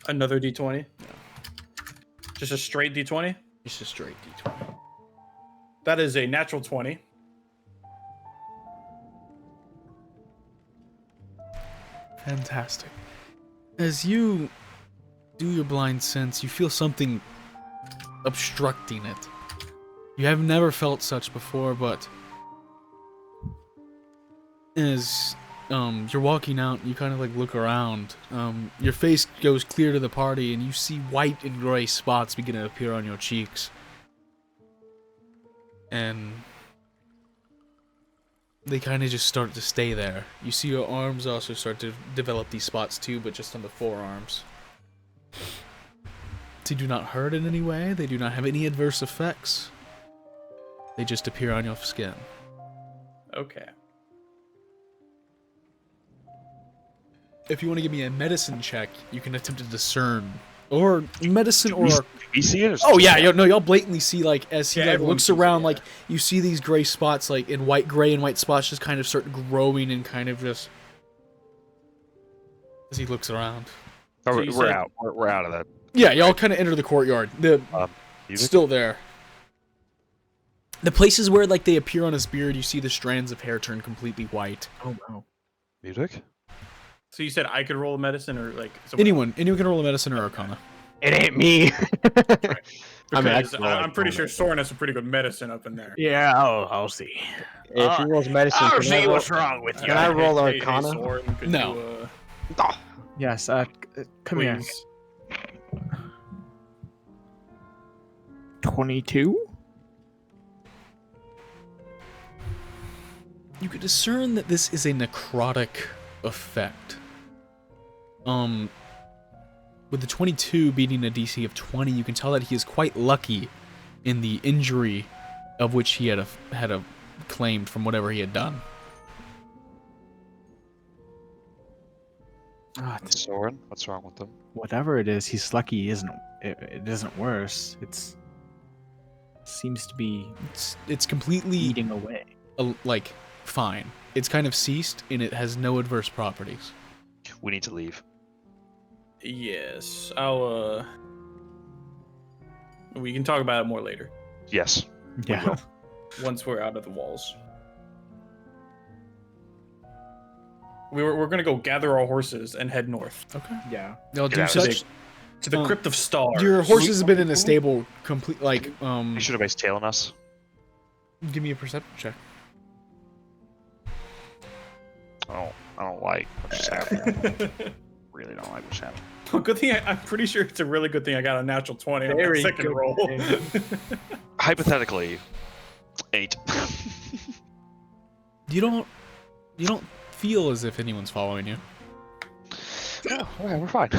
Another D20? Just a straight D20? Just a straight d20. That is a natural 20. Fantastic. As you do your blind sense, you feel something obstructing it. You have never felt such before, but as you're walking out, you kind of like look around. Your face goes clear to the party, and you see white and gray spots begin to appear on your cheeks. And they kind of just start to stay there. You see your arms also start to develop these spots too, but just on the forearms. They do not hurt in any way. They do not have any adverse effects. They just appear on your skin. Okay. If you want to give me a medicine check, you can attempt to discern. Or medicine or... You see it? Oh yeah, y'all blatantly see, like, as he Yeah, like everyone looks sees it, around, yeah. like, you see these gray spots, like, in gray and white spots just kind of start growing and kind of just... As he looks around. Oh, So we're you said- out. We're out of that. Yeah, y'all kind of enter the courtyard. The Music? still there. The places where, like, they appear on his beard, you see the strands of hair turn completely white. Oh wow. Music? So you said I could roll a medicine or like someone Anyone can roll a medicine or arcana. It ain't me. I mean, I Because can roll I'm pretty Arcana. sure Soren has some pretty good medicine up in there. Yeah, I'll see. If he rolls medicine, can I roll, wrong with can I roll Hey, Arcana? Soren, could No. you, Yes, come here. please? 22? You could discern that this is a necrotic effect. With the 22 beating a DC of 20, you can tell that he is quite lucky in the injury of which he had claimed from whatever he had done. Soren? What's wrong with them? Whatever it is, he's lucky. It isn't worse. It seems to be It's completely eating away. like fine. It's kind of ceased and it has no adverse properties. We need to leave. Yes, I'll. We can talk about it more later Yes. Yeah. once we're out of the walls. We're gonna go gather our horses and head north Okay. Yeah. They'll Get do out of such. to the Crypt of Stars. Your horses have been in a stable complete like You should have been tailing us. give me a perception check. I don't like what's just happening. Really don't like what's happening. Well, good thing I'm pretty sure it's a really good thing I got a natural 20 on Very that second good roll. thing. Hypothetically, 8. You don't feel as if anyone's following you. Yeah, we're fine.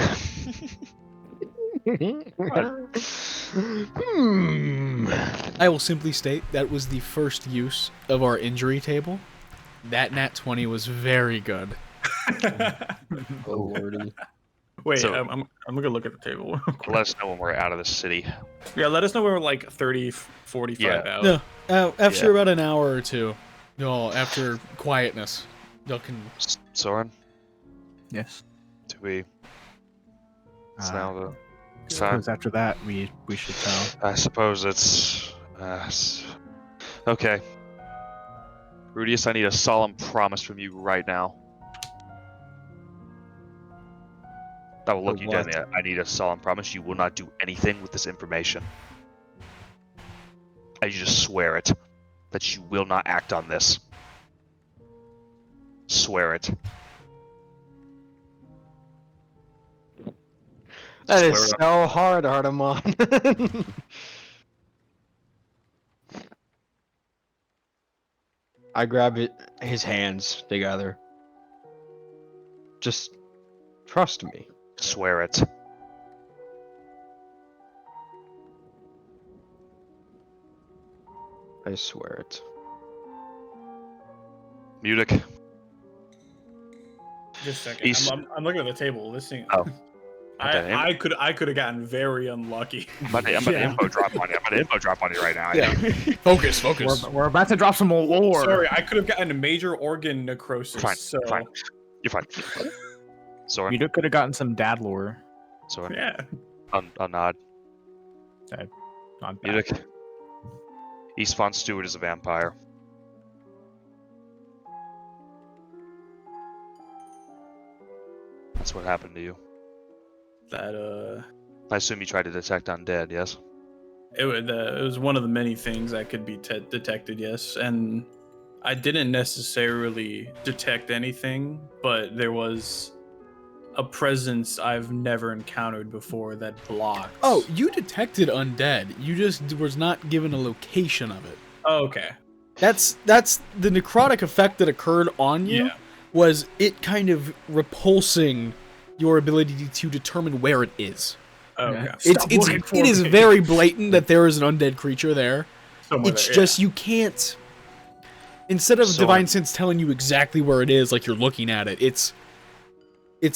I will simply state that was the first use of our injury table. That nat 20 was very good. Oh lordy. Wait, So- I'm gonna look at the table. Let us know when we're out of the city. Yeah, let us know when we're like 30, 45 Yeah. out. No, after Yeah. about an hour or two, after quietness, y'all can. Soren, Yes. do we? It's Uh, now the time. Suppose after that we should tell. I suppose it's. Okay. Rudeus, I need a solemn promise from you right now. I will look For you down what? there. I need a solemn promise you will not do anything with this information. I need you to swear it that you will not act on this. Swear it. That is Swear it. so hard, Artemon. I grab his hands together. Just trust me. Swear it. I swear it. Munich. Just a second. He's- I'm looking at the table, listening. Oh. Okay. I could have gotten very unlucky. I'm about to Yeah. info drop on you. I'm about to info drop on you right now. Focus. We're about to drop some more lore. Sorry, I could have gotten a major organ necrosis. Fine, so fine. You're fine. Soren. You could have gotten some dad lore. Soren. yeah. I'll nod. Not bad. Munich. East Von Stewart is a vampire. That's what happened to you. That I assume you tried to detect undead, yes? it was one of the many things that could be detected. Yes, and I didn't necessarily detect anything, but there was a presence I've never encountered before that blocked. Oh, you detected undead. You just was not given a location of it. Oh, okay. That's the necrotic effect that occurred on you. Yeah. Was it kind of repulsing your ability to determine where it is? Okay. It is very blatant that there is an undead creature there. Somewhere It's there, just you can't. Instead of So- Divine Sense telling you exactly where it is, like you're looking at it, it's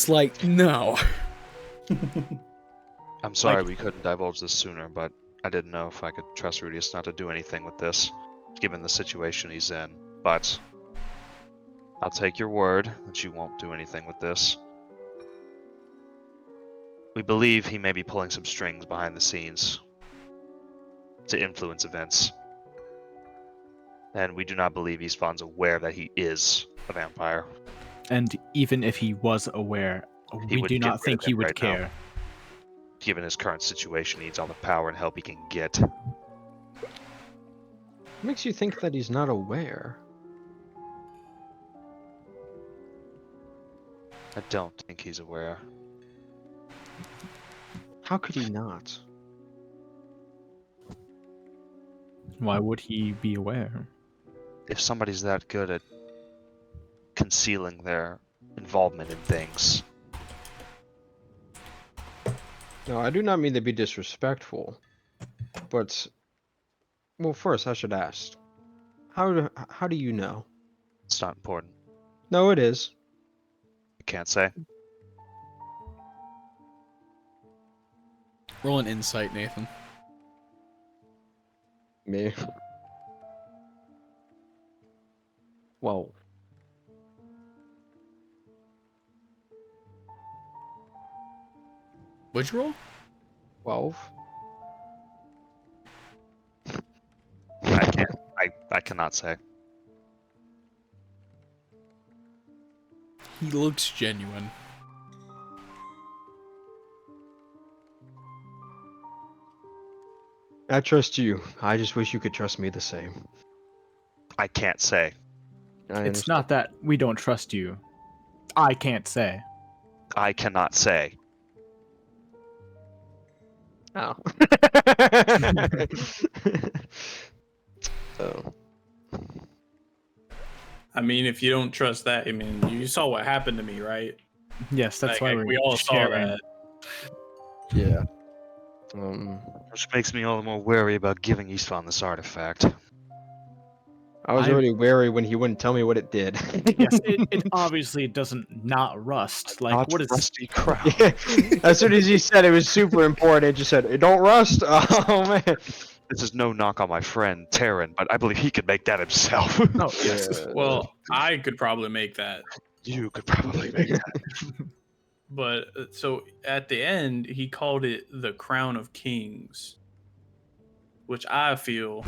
like no. I'm sorry we couldn't divulge this sooner, but I didn't know if I could trust Rudeus not to do anything with this, given the situation he's in. But I'll take your word that you won't do anything with this. We believe he may be pulling some strings behind the scenes to influence events. And we do not believe Eastvaughn's aware that he is a vampire. And even if he was aware, we would do get not rid think of he him would right now. care. Given his current situation, he needs all the power and help he can get. What makes you think that he's not aware? I don't think he's aware. How could he not? Why would he be aware? If somebody's that good at concealing their involvement in things, No, I do not mean to be disrespectful, but well, first I should ask, how do you know? it's not important. No, it is. I can't say. Roll an insight, Nathan. Me. Well, What'd you roll? 12. I can't. I cannot say. He looks genuine. I trust you. I just wish you could trust me the same. I can't say. I It's understand. not that we don't trust you. I can't say. I cannot say. Oh. So, I mean, if you don't trust that, I mean, you saw what happened to me, right? Yes, that's why we all saw sharing. that. yeah. Which makes me all the more wary about giving Eastvaughn this artifact. I was I- already wary when he wouldn't tell me what it did. Yes, it obviously doesn't not rust. Like Not what is rusty crown. Yeah. As soon as he said it was super important, it just said, "It don't rust." Oh man. This is no knock on my friend Terran, but I believe he could make that himself. Oh yes. Yeah. Well, I could probably make that. You could probably make that. But so at the end, he called it the Crown of Kings, which I feel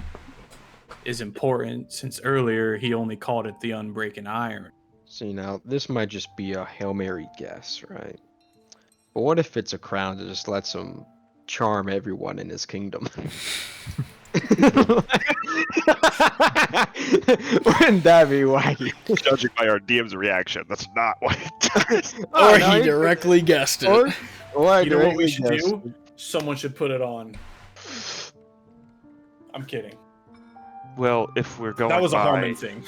is important since earlier he only called it the Unbreaking Iron. See, now this might just be a Hail Mary guess, right? But what if it's a crown that just lets him charm everyone in his kingdom? Wouldn't that be wacky? Judging by our DM's reaction, that's not what it does. Oh, Or no, he he- directly guessed it. Or I You know what we directly should guessed. do? Someone should put it on. I'm kidding. Well, if we're going That was a by, Harmon thing.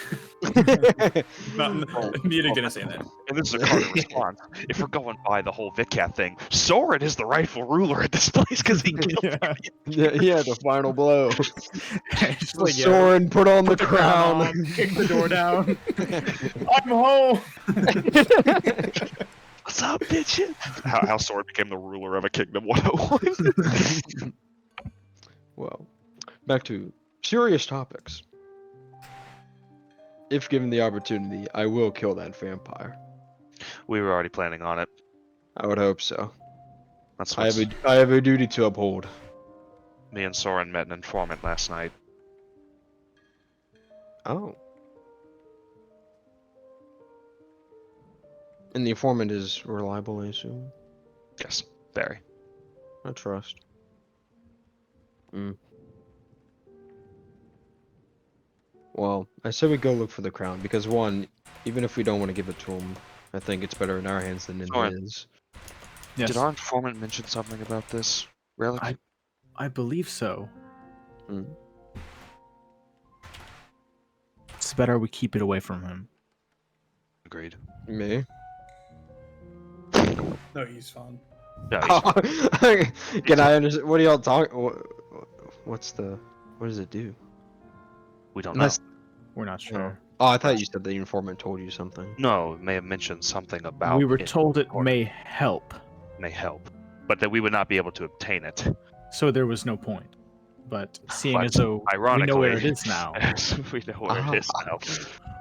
Muted gonna say that. and this is a Carter response, if we're going by the whole Vitcat thing, Soren is the rightful ruler at this place because he killed Yeah, the final blow. Just like, yeah, Soren put on the put the crown crown. on, kick the door down. I'm home. What's up, bitches? How Soren became the ruler of a kingdom 101. Well, back to serious topics. If given the opportunity, I will kill that vampire. We were already planning on it. I would hope so. That's I what have a duty to uphold. me and Soren met an informant last night. Oh. And the informant is reliable, I assume? Yes, very. I trust. Well, I said we go look for the crown because one, even if we don't want to give it to him, I think it's better in our hands than in Soren. his. Yes, Did our informant mention something about this relic? I believe so. Hmm. It's better we keep it away from him. Agreed. Me? No, he's fine. No, he's fine. Can I understand? What are y'all talking? What does it do? We don't Unless- know. We're not sure. Oh, I thought you said the informant told you something. No, it may have mentioned something about We were it told it or may help, may help, but that we would not be able to obtain it. so there was no point. But seeing But as though we know where it is now, we know where it is now.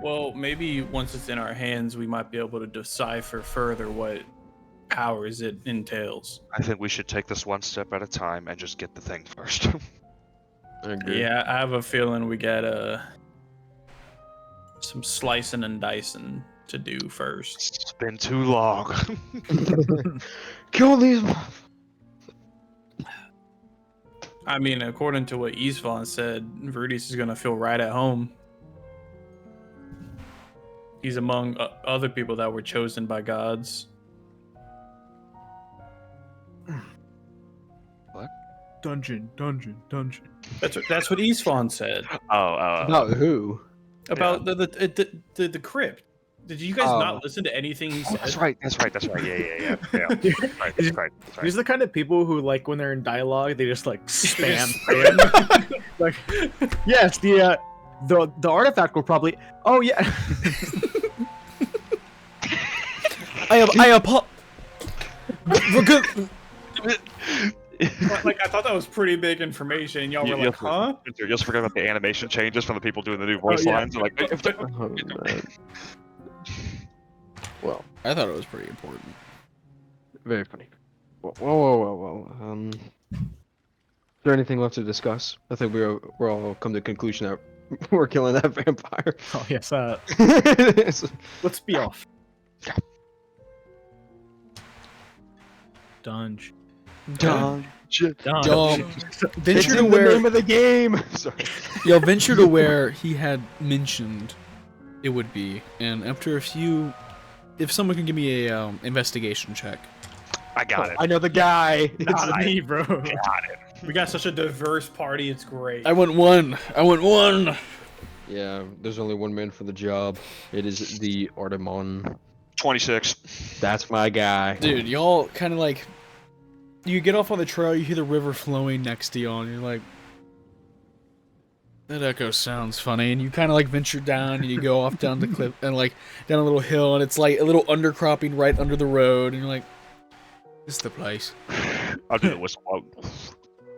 Well, maybe once it's in our hands, we might be able to decipher further what powers it entails. I think we should take this one step at a time and just get the thing first. I agree. Yeah, I have a feeling we got some slicing and dicing to do first. It's been too long. Kill these. I mean, according to what Isvan said, Rudeus is gonna feel right at home. He's among other people that were chosen by gods. dungeon. That's what Isvan said About who? about the crypt. Did you guys Oh. not listen to anything he said? That's right. Yeah. Yeah. That's right. These are the kind of people who, like, when they're in dialogue, they just like spam. Like, yes, the artifact will probably. Oh yeah. I apo- We're good. Like, I thought that was pretty big information, and y'all were like, huh? You just forgot about the animation changes from the people doing the new voice yeah. lines. Like, Oh, man. Well, I thought it was pretty important. very funny. Whoa. Is there anything left to discuss? I think we're all come to the conclusion that we're killing that vampire. Oh yes. Let's be off. Dungeon. Venture to the where name of the game. Sorry. venture to where he had mentioned it would be, and after a few, if someone can give me a investigation check. I got it. I know the guy. Not I- me, bro. Got it. We got such a diverse party, it's great. I went one. Yeah, there's only one man for the job. It is the Artemon. 26. That's my guy. Dude, y'all kind of like, you get off on the trail, you hear the river flowing next to you, and you're like, that echo sounds funny, and you kind of like venture down, and you go off down the cliff, and like down a little hill, and it's like a little undercropping right under the road, and you're like, this is the place. I'll do the whistle.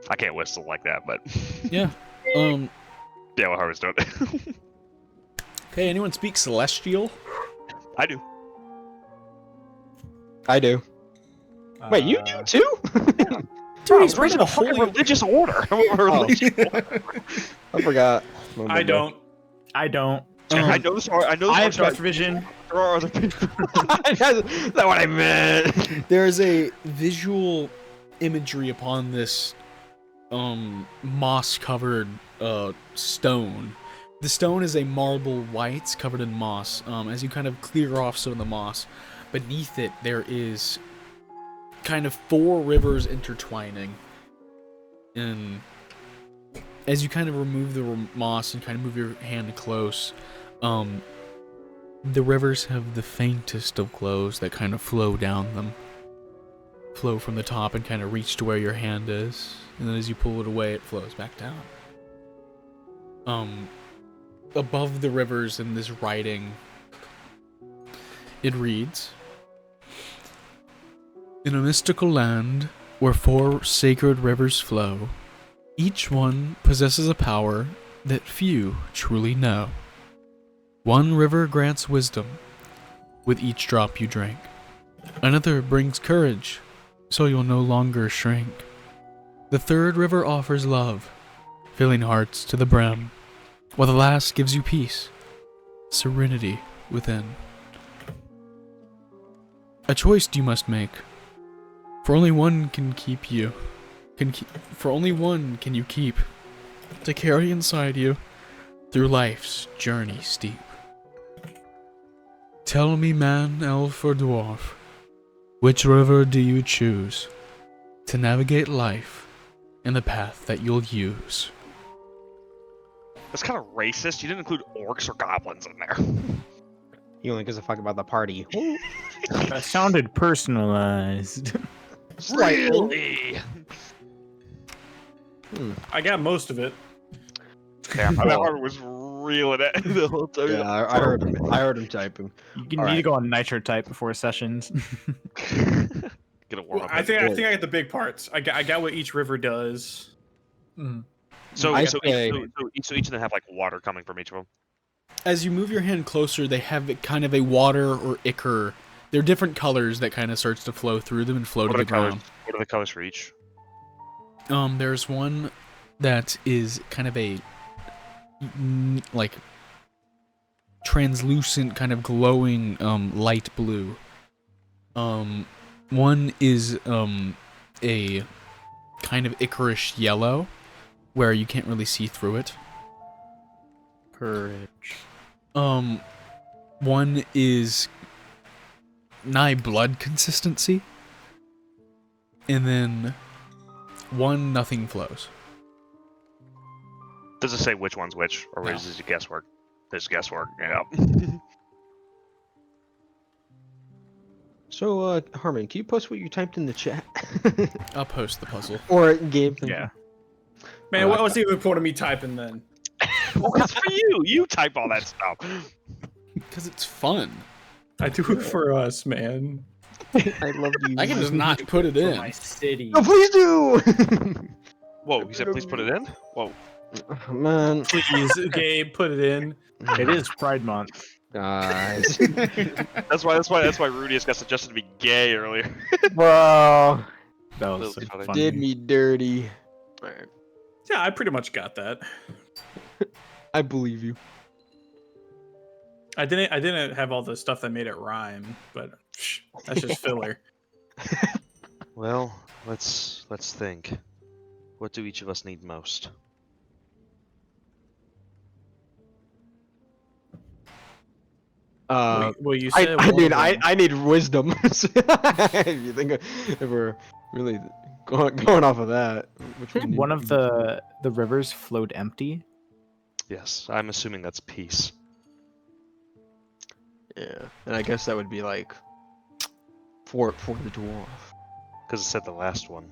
I can't whistle like that, but Yeah. yeah, what Harvey's doing. Okay, anyone speak Celestial? I do. I do. Wait, you do too? Dude, he's we're raising in a a fucking holy... religious order. I forgot. I don't. I don't. I know this. I know this. I have dark vision. There are other people. That's not what I meant. There is a visual imagery upon this moss-covered stone. The stone is a marble white covered in moss. As you kind of clear off some of the moss, beneath it there is kind of 4 rivers intertwining. And as you kind of remove the moss and kind of move your hand close, the rivers have the faintest of glows that kind of flow down them. Flow from the top and kind of reach to where your hand is. And then as you pull it away, it flows back down. Above the rivers in this writing, it reads, in a mystical land where 4 sacred rivers flow, each one possesses a power that few truly know. One river grants wisdom with each drop you drink. Another brings courage, so you'll no longer shrink. The third river offers love, filling hearts to the brim, while the last gives you peace, serenity within. A choice you must make, for only one can keep you. For only one can you keep to carry inside you through life's journey steep. Tell me, man, elf, or dwarf, which river do you choose to navigate life in the path that you'll use? That's kind of racist. You didn't include orcs or goblins in there. He only gives a fuck about the party. That sounded personalized. Really? I got most of it. Damn, that one was reeling it the whole time. Yeah, I heard him. I heard him typing. You All need to right. go on nitro type before sessions. Get a warm Well, up. I think I got the big parts. I got what each river does. So I each of them have like water coming from each of them. As you move your hand closer, they have kind of a water or ichor. They're different colors that kind of starts to flow through them and flow to the ground. What are the colors for each? There's one that is kind of a like translucent, kind of glowing light blue. One is a kind of ichorish yellow, where you can't really see through it. Courage. One is nigh blood consistency, and then one nothing flows. Does it say which one's which, or No. is it guesswork? There's guesswork. Yeah. So, Harmon, can you post what you typed in the chat? I'll post the puzzle. Or Gabe? Yeah. Man, what's the point of me typing then? Well, that's for you. You type all that stuff. Because it's fun. I do it for us, man. I love you. I can just not put it For in. my city. No, please do! Whoa, he said please put it in? Whoa. Man. Please, Gabe, put it in. It is Pride Month. Guys. That's why Rudeus got suggested to be gay earlier. Bro. That was Little funny. funny. Did me dirty. Alright. Yeah, I pretty much got that. I believe you. I didn't have all the stuff that made it rhyme, but that's just filler. Well, let's think. What do each of us need most? Well, you said I one mean, of them. I need wisdom. If you think if we're really going off of that, which one? One of the rivers flowed empty. Yes, I'm assuming that's peace. Yeah, and I guess that would be like for the dwarf. Because it said the last one.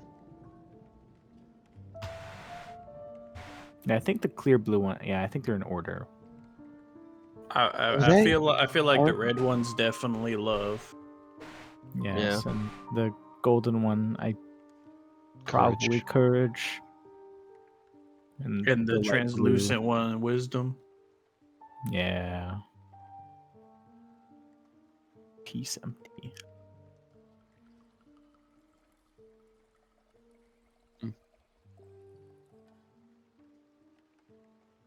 Yeah, I think the clear blue one. Yeah, I think they're in order. I feel like the red one's definitely love. Yes, and the golden one, I probably courage. And the light translucent one, wisdom. blue, yeah. Peace empty.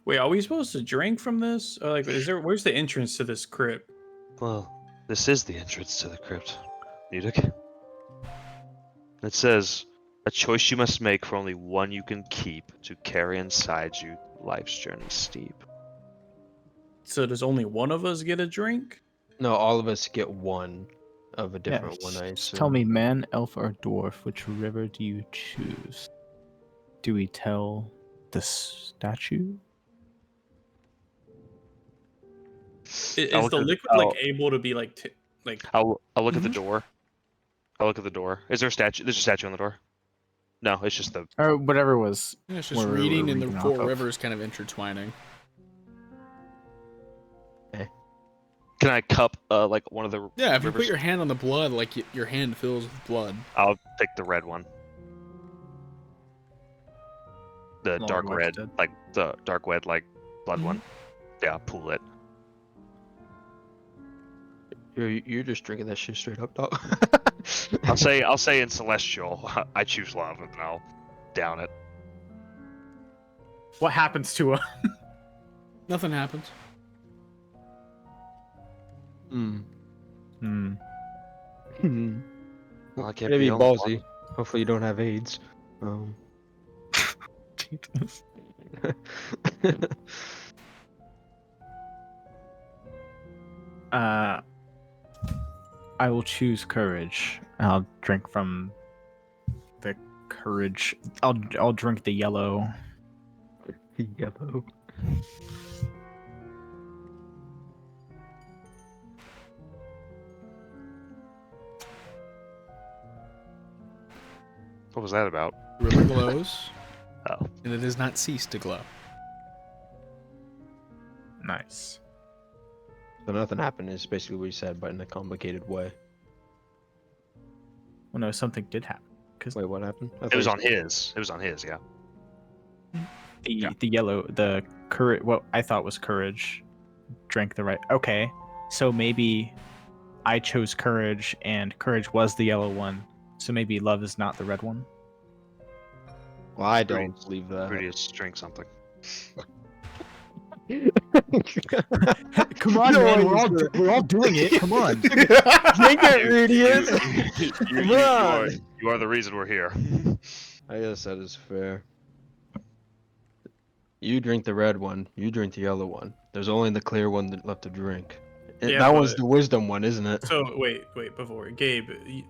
Wait, are we supposed to drink from this? Or like, where's the entrance to this crypt? Well, this is the entrance to the crypt, Mudik. It says, a choice you must make for only one you can keep to carry inside you life's journey steep. So does only one of us get a drink? No, all of us get one of a different Yeah, one. I just assume. tell me, man, elf, or dwarf, which river do you choose? Do we tell the statue? Is the liquid like able to be like I'll look at the door. I'll look at the door. Is there a statue? There's a statue on the door. No, it's just the. Or whatever was. Yeah, it's just We're reading and the reading four off of. rivers kind of intertwining. Can I cup like one of the? Yeah, if you rivers? put your hand on the blood, like your hand fills with blood. I'll pick the red one. The Long dark White's red, dead. like the dark red, like blood one. Yeah, pool it. You're just drinking that shit straight up, dog. I'll say in celestial, I choose love, and then I'll down it. What happens to Nothing happens. Hmm. Well, I can't Maybe be the only ballsy. one. Hopefully you don't have AIDS. Jesus. I will choose courage. I'll drink from the courage. I'll drink the yellow. Yellow. What was that about? The river glows, Oh. and it does not cease to glow. Nice. So nothing happened is basically what you said, but in a complicated way. Well, no, something did happen. Because Wait, what happened? I It thought was you on his. It was on his, yeah. the yellow, the courage, what I thought was courage, drank the right. Okay, so maybe I chose courage, and courage was the yellow one. So maybe love is not the red one. Well, I don't believe that. Rudeus, drink something. Come on, No, man, I'm we're all doing it. Come on. Drink it, Rudeus! You are the reason we're here. I guess that is fair. You drink the red one, you drink the yellow one. There's only the clear one left to drink. Yeah, That one's but- the wisdom one, isn't it? So wait, before Gabe,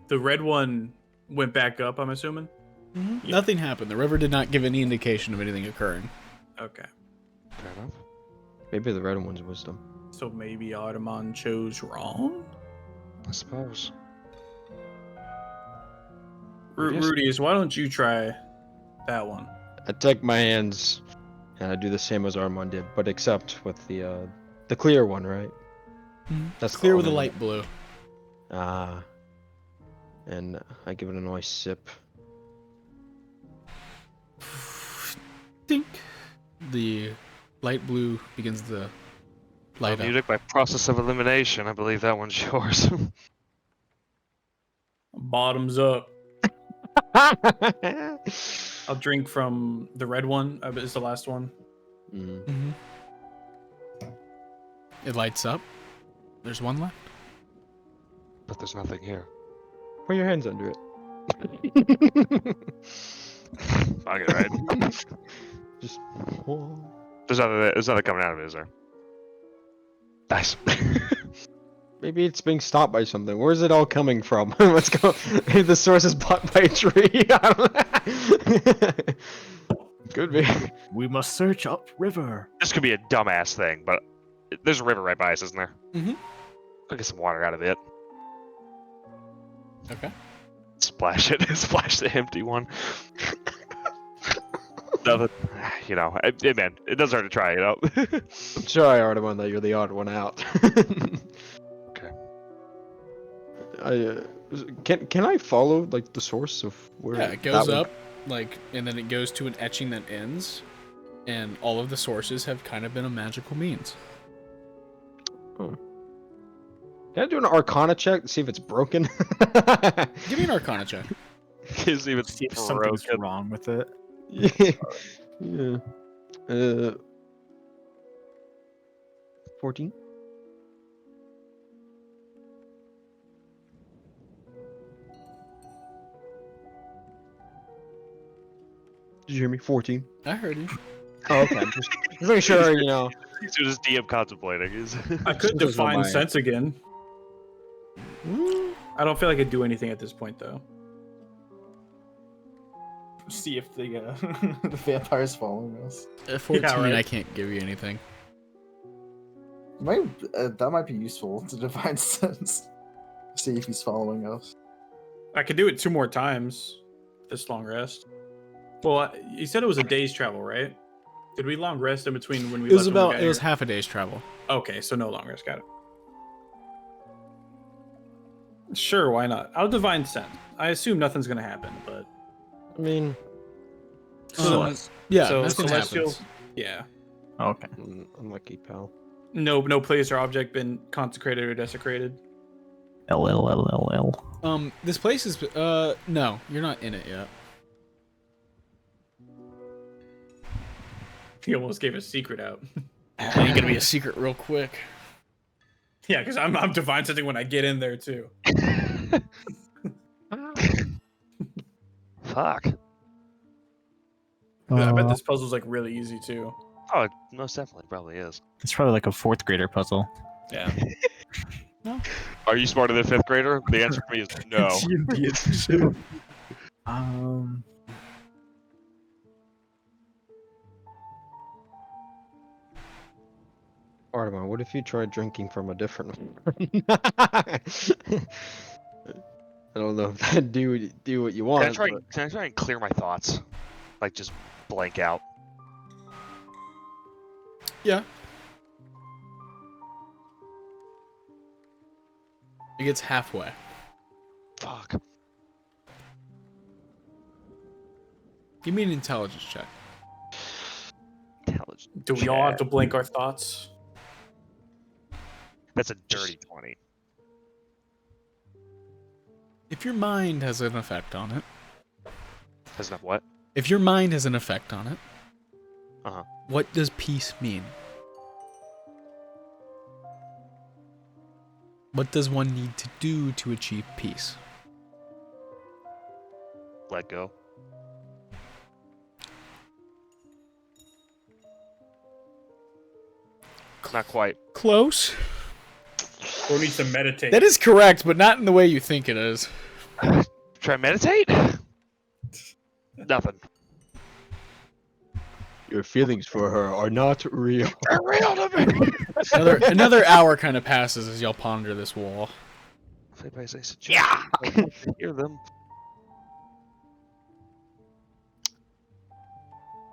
the red one went back up. I'm assuming. Yeah. Nothing happened. The river did not give any indication of anything occurring. Okay, Fair enough. Maybe the red one's wisdom. so maybe Artemon chose wrong. I suppose. Yes. Rudeus, why don't you try that one? I take my hands and I do the same as Armand did, but except with the clear one, right? That's Clear with a only light blue. Ah. And I give it a nice sip. Dink. The light blue begins to light up. Music by process of elimination. I believe that one's yours. Bottoms up. I'll drink from the red one. Is the last one. Mm. Mhm. It lights up. There's one left. But there's nothing here. Put your hands under it. Fuck it, right? Just. There's nothing coming out of it, is there? Nice. Maybe it's being stopped by something. Where's it all coming from? Let's go. Maybe the source is blocked by a tree. Could be. We must search upriver. This could be a dumbass thing, but there's a river right by us, isn't there? Mhm. Go get some water out of it. Okay. Splash it. Splash the empty one. Nothing. You know, man, it doesn't hurt to try, you know? I'm sorry, Artemon, that you're the odd one out. Okay. Can I follow like the source of where? Yeah, it goes that one- up, like, and then it goes to an etching that ends, and all of the sources have kind of been a magical means. Can I do an Arcana check to see if it's broken? Give me an Arcana check. Is even See if something's broken. wrong with it. Yeah. 14. Did you hear me? 14. I heard you. Oh, okay. Just making sure, you know. He's just DM contemplating. I could Those are define my- sense again. I don't feel like I do anything at this point though. See if the the vampire's following us. At 14, right. I can't give you anything. That might be useful to divine sense. See if he's following us. I could do it 2 more times. This long rest. Well, you said it was a day's travel, right? Did we long rest in between when we? It was left and when we about, got it was here? half a day's travel. Okay, so no long rest. Got it. Sure, why not? I'll divine sense. I assume nothing's gonna happen, but I mean, Yeah, so nothing celestial. happens. Yeah. Okay. unlucky pal. No place or object been consecrated or desecrated. L. This place is, no, you're not in it yet. He almost gave a secret out. Ain't gonna be a secret real quick. Yeah, because I'm divine sensing when I get in there too. Fuck. I bet this puzzle's like really easy too. Oh, it most definitely probably is. It's probably like a 4th grader puzzle. Yeah. Are you smarter than a 5th grader? The answer for me is no. Artemon, what if you tried drinking from a different one? I don't know if that do what you Can want. I try? but- Can I try and clear my thoughts? Like just blank out. Yeah. It gets halfway. Fuck. Give me an intelligence check. Intelligent. Do we all have to check. blink our thoughts? That's a dirty 20. If your mind has an effect on it. Has enough what? If your mind has an effect on it. Uh-huh. What does peace mean? What does one need to do to achieve peace? Let go. Not quite. Close. Or needs to meditate? That is correct, but not in the way you think it is. Try and meditate? Nothing. Your feelings for her are not real. They're real to me. Another hour kind of passes as y'all ponder this wall. If anybody says, yeah, I can hear them.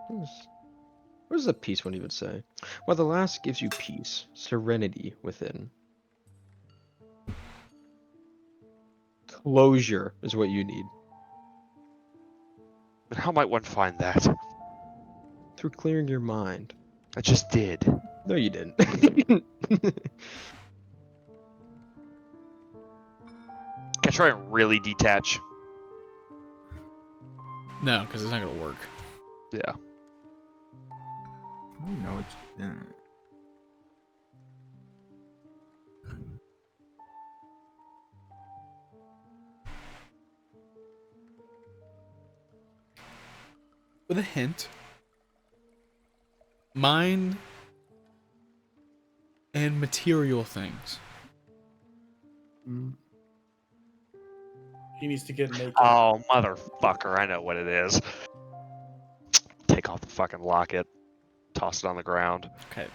What does the peace one even say? Well, the last gives you peace, serenity within. Closure is what you need. But how might one find that? Through clearing your mind. I just did. No, you didn't. Can I try and really detach? No, because it's not going to work. Yeah. No, it's. With a hint, mind and material things. He needs to get naked. Oh, motherfucker, I know what it is. Take off the fucking locket. Toss it on the ground. Okay.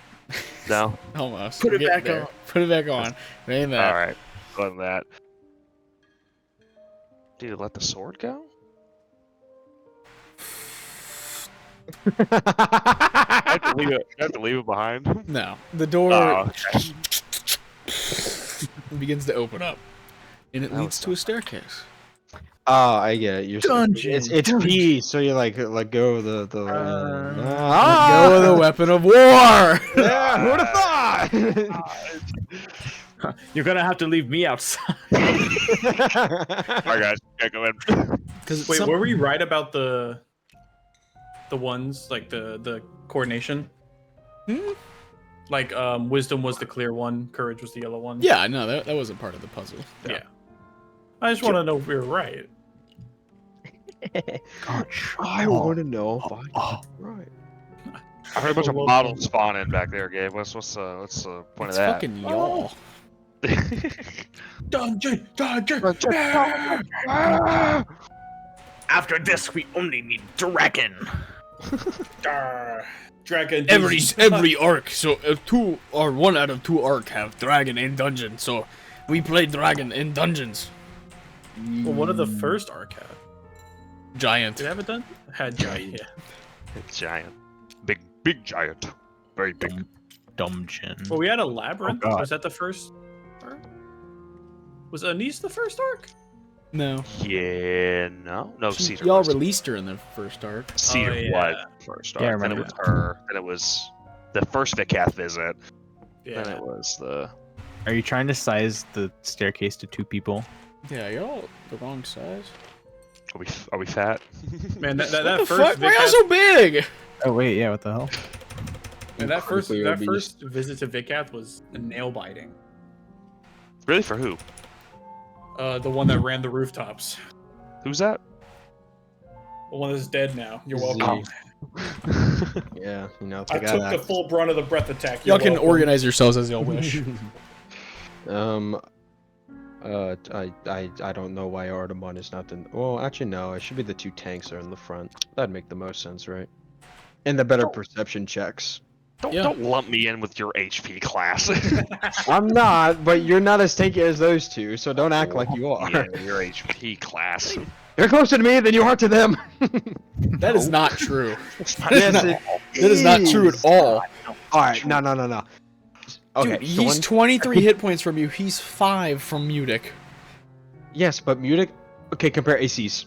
No? Almost. Put it We're back getting on. Put it back on. It ain't that. Alright. Wasn't that. Dude, let the sword go? I have to leave it behind. No. The door Oh, okay. begins to open up. And it That leads was to a staircase. Oh, I get it. You're Dungeon, it's peace, so you like let go of the Let ah! go of the weapon of war! Yeah, who'd have thought? You're gonna have to leave me outside. Alright, guys, gotta go in. Because Wait, were we right about the ones like the coordination? Like wisdom was the clear one, courage was the yellow one. Yeah, no, that wasn't part of the puzzle. Yeah. I just want to know if we were right. I want to know if I got it right. I heard a bunch of Well, models spawning back there, Gabe. What's the point It's of that? fucking y'all. Dungeon. After this, we only need dragon. Dragon. Every arc, so one out of two arc have dragon in dungeon, so we play dragon in dungeons. Well, what did the first arc have? Giant. Did it have it done? Had giant. Yeah. It's giant. Big giant. Very big. Dungeon. Well, we had a labyrinth. God. Was that the first arc? Was Anise the first arc? No. Yeah, no. Cedar Y'all was. released her in the first arc. Cedar Oh, yeah. was first Yeah, I arc. Then it remember was her. Then it was the first Vikath visit. Then Yeah. it was the... Are you trying to size the staircase to 2 people? Yeah, y'all the wrong size. Are we fat? Man, that What the first fuck? Why y'all Vikath, so big? Oh wait, yeah. What the hell? man, that Incredibly obese. first visit to Vikath was nail biting. Really? For who? The one that ran the rooftops. Who's that? The one that's dead now. You're Z. welcome. Yeah, you know, I the took guy the that. full brunt of the breath attack. Y'all You're can welcome. organize yourselves as y'all wish. I don't know why Artemon is not the. Well, actually, no. It should be the 2 tanks are in the front. That'd make the most sense, right? And the better perception checks. Don't lump me in with your HP class. I'm not, but you're not as tanky as those two, so don't act like you are. Yeah, your HP class. You're closer to me than you are to them. That is not true. Yes, That is not true at all. All right, no. Okay, Dude, he's 23 hit points from you. He's 5 from Mutic. Yes, but Mutic. Okay, compare ACs.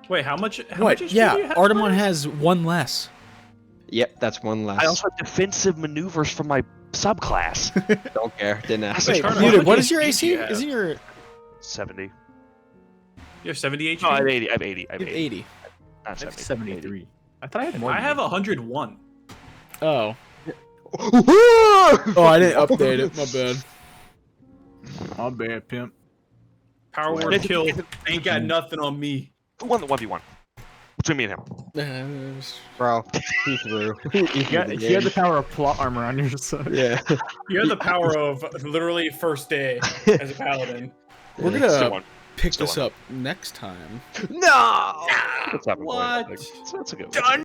Wait, how much? How What? much HP Yeah, do you have? Artemon has 1 less. Yep, that's one less. I also have defensive maneuvers from my subclass. don't care. Didn't ask. Wait, Carter, Mutic, how what much is your HP do AC? you have? Isn't your 70. You have 70 HP. No, I have 80. I have 80. I have you have 80. 80? Not I have 70. 73. I thought I had more. I than have you. 101. Oh. Oh, I didn't update it. My bad. My bad, pimp. Power Well, word if- kill. if- Ain't got nothing on me. Who won the 1v1? Between me and him. Bro, he threw. You had the power of plot armor on your side. Yeah. You have the power of literally first day as a paladin. We're Still gonna won. pick Still this won. up next time. No. What's happening? What? That's a good one. Done.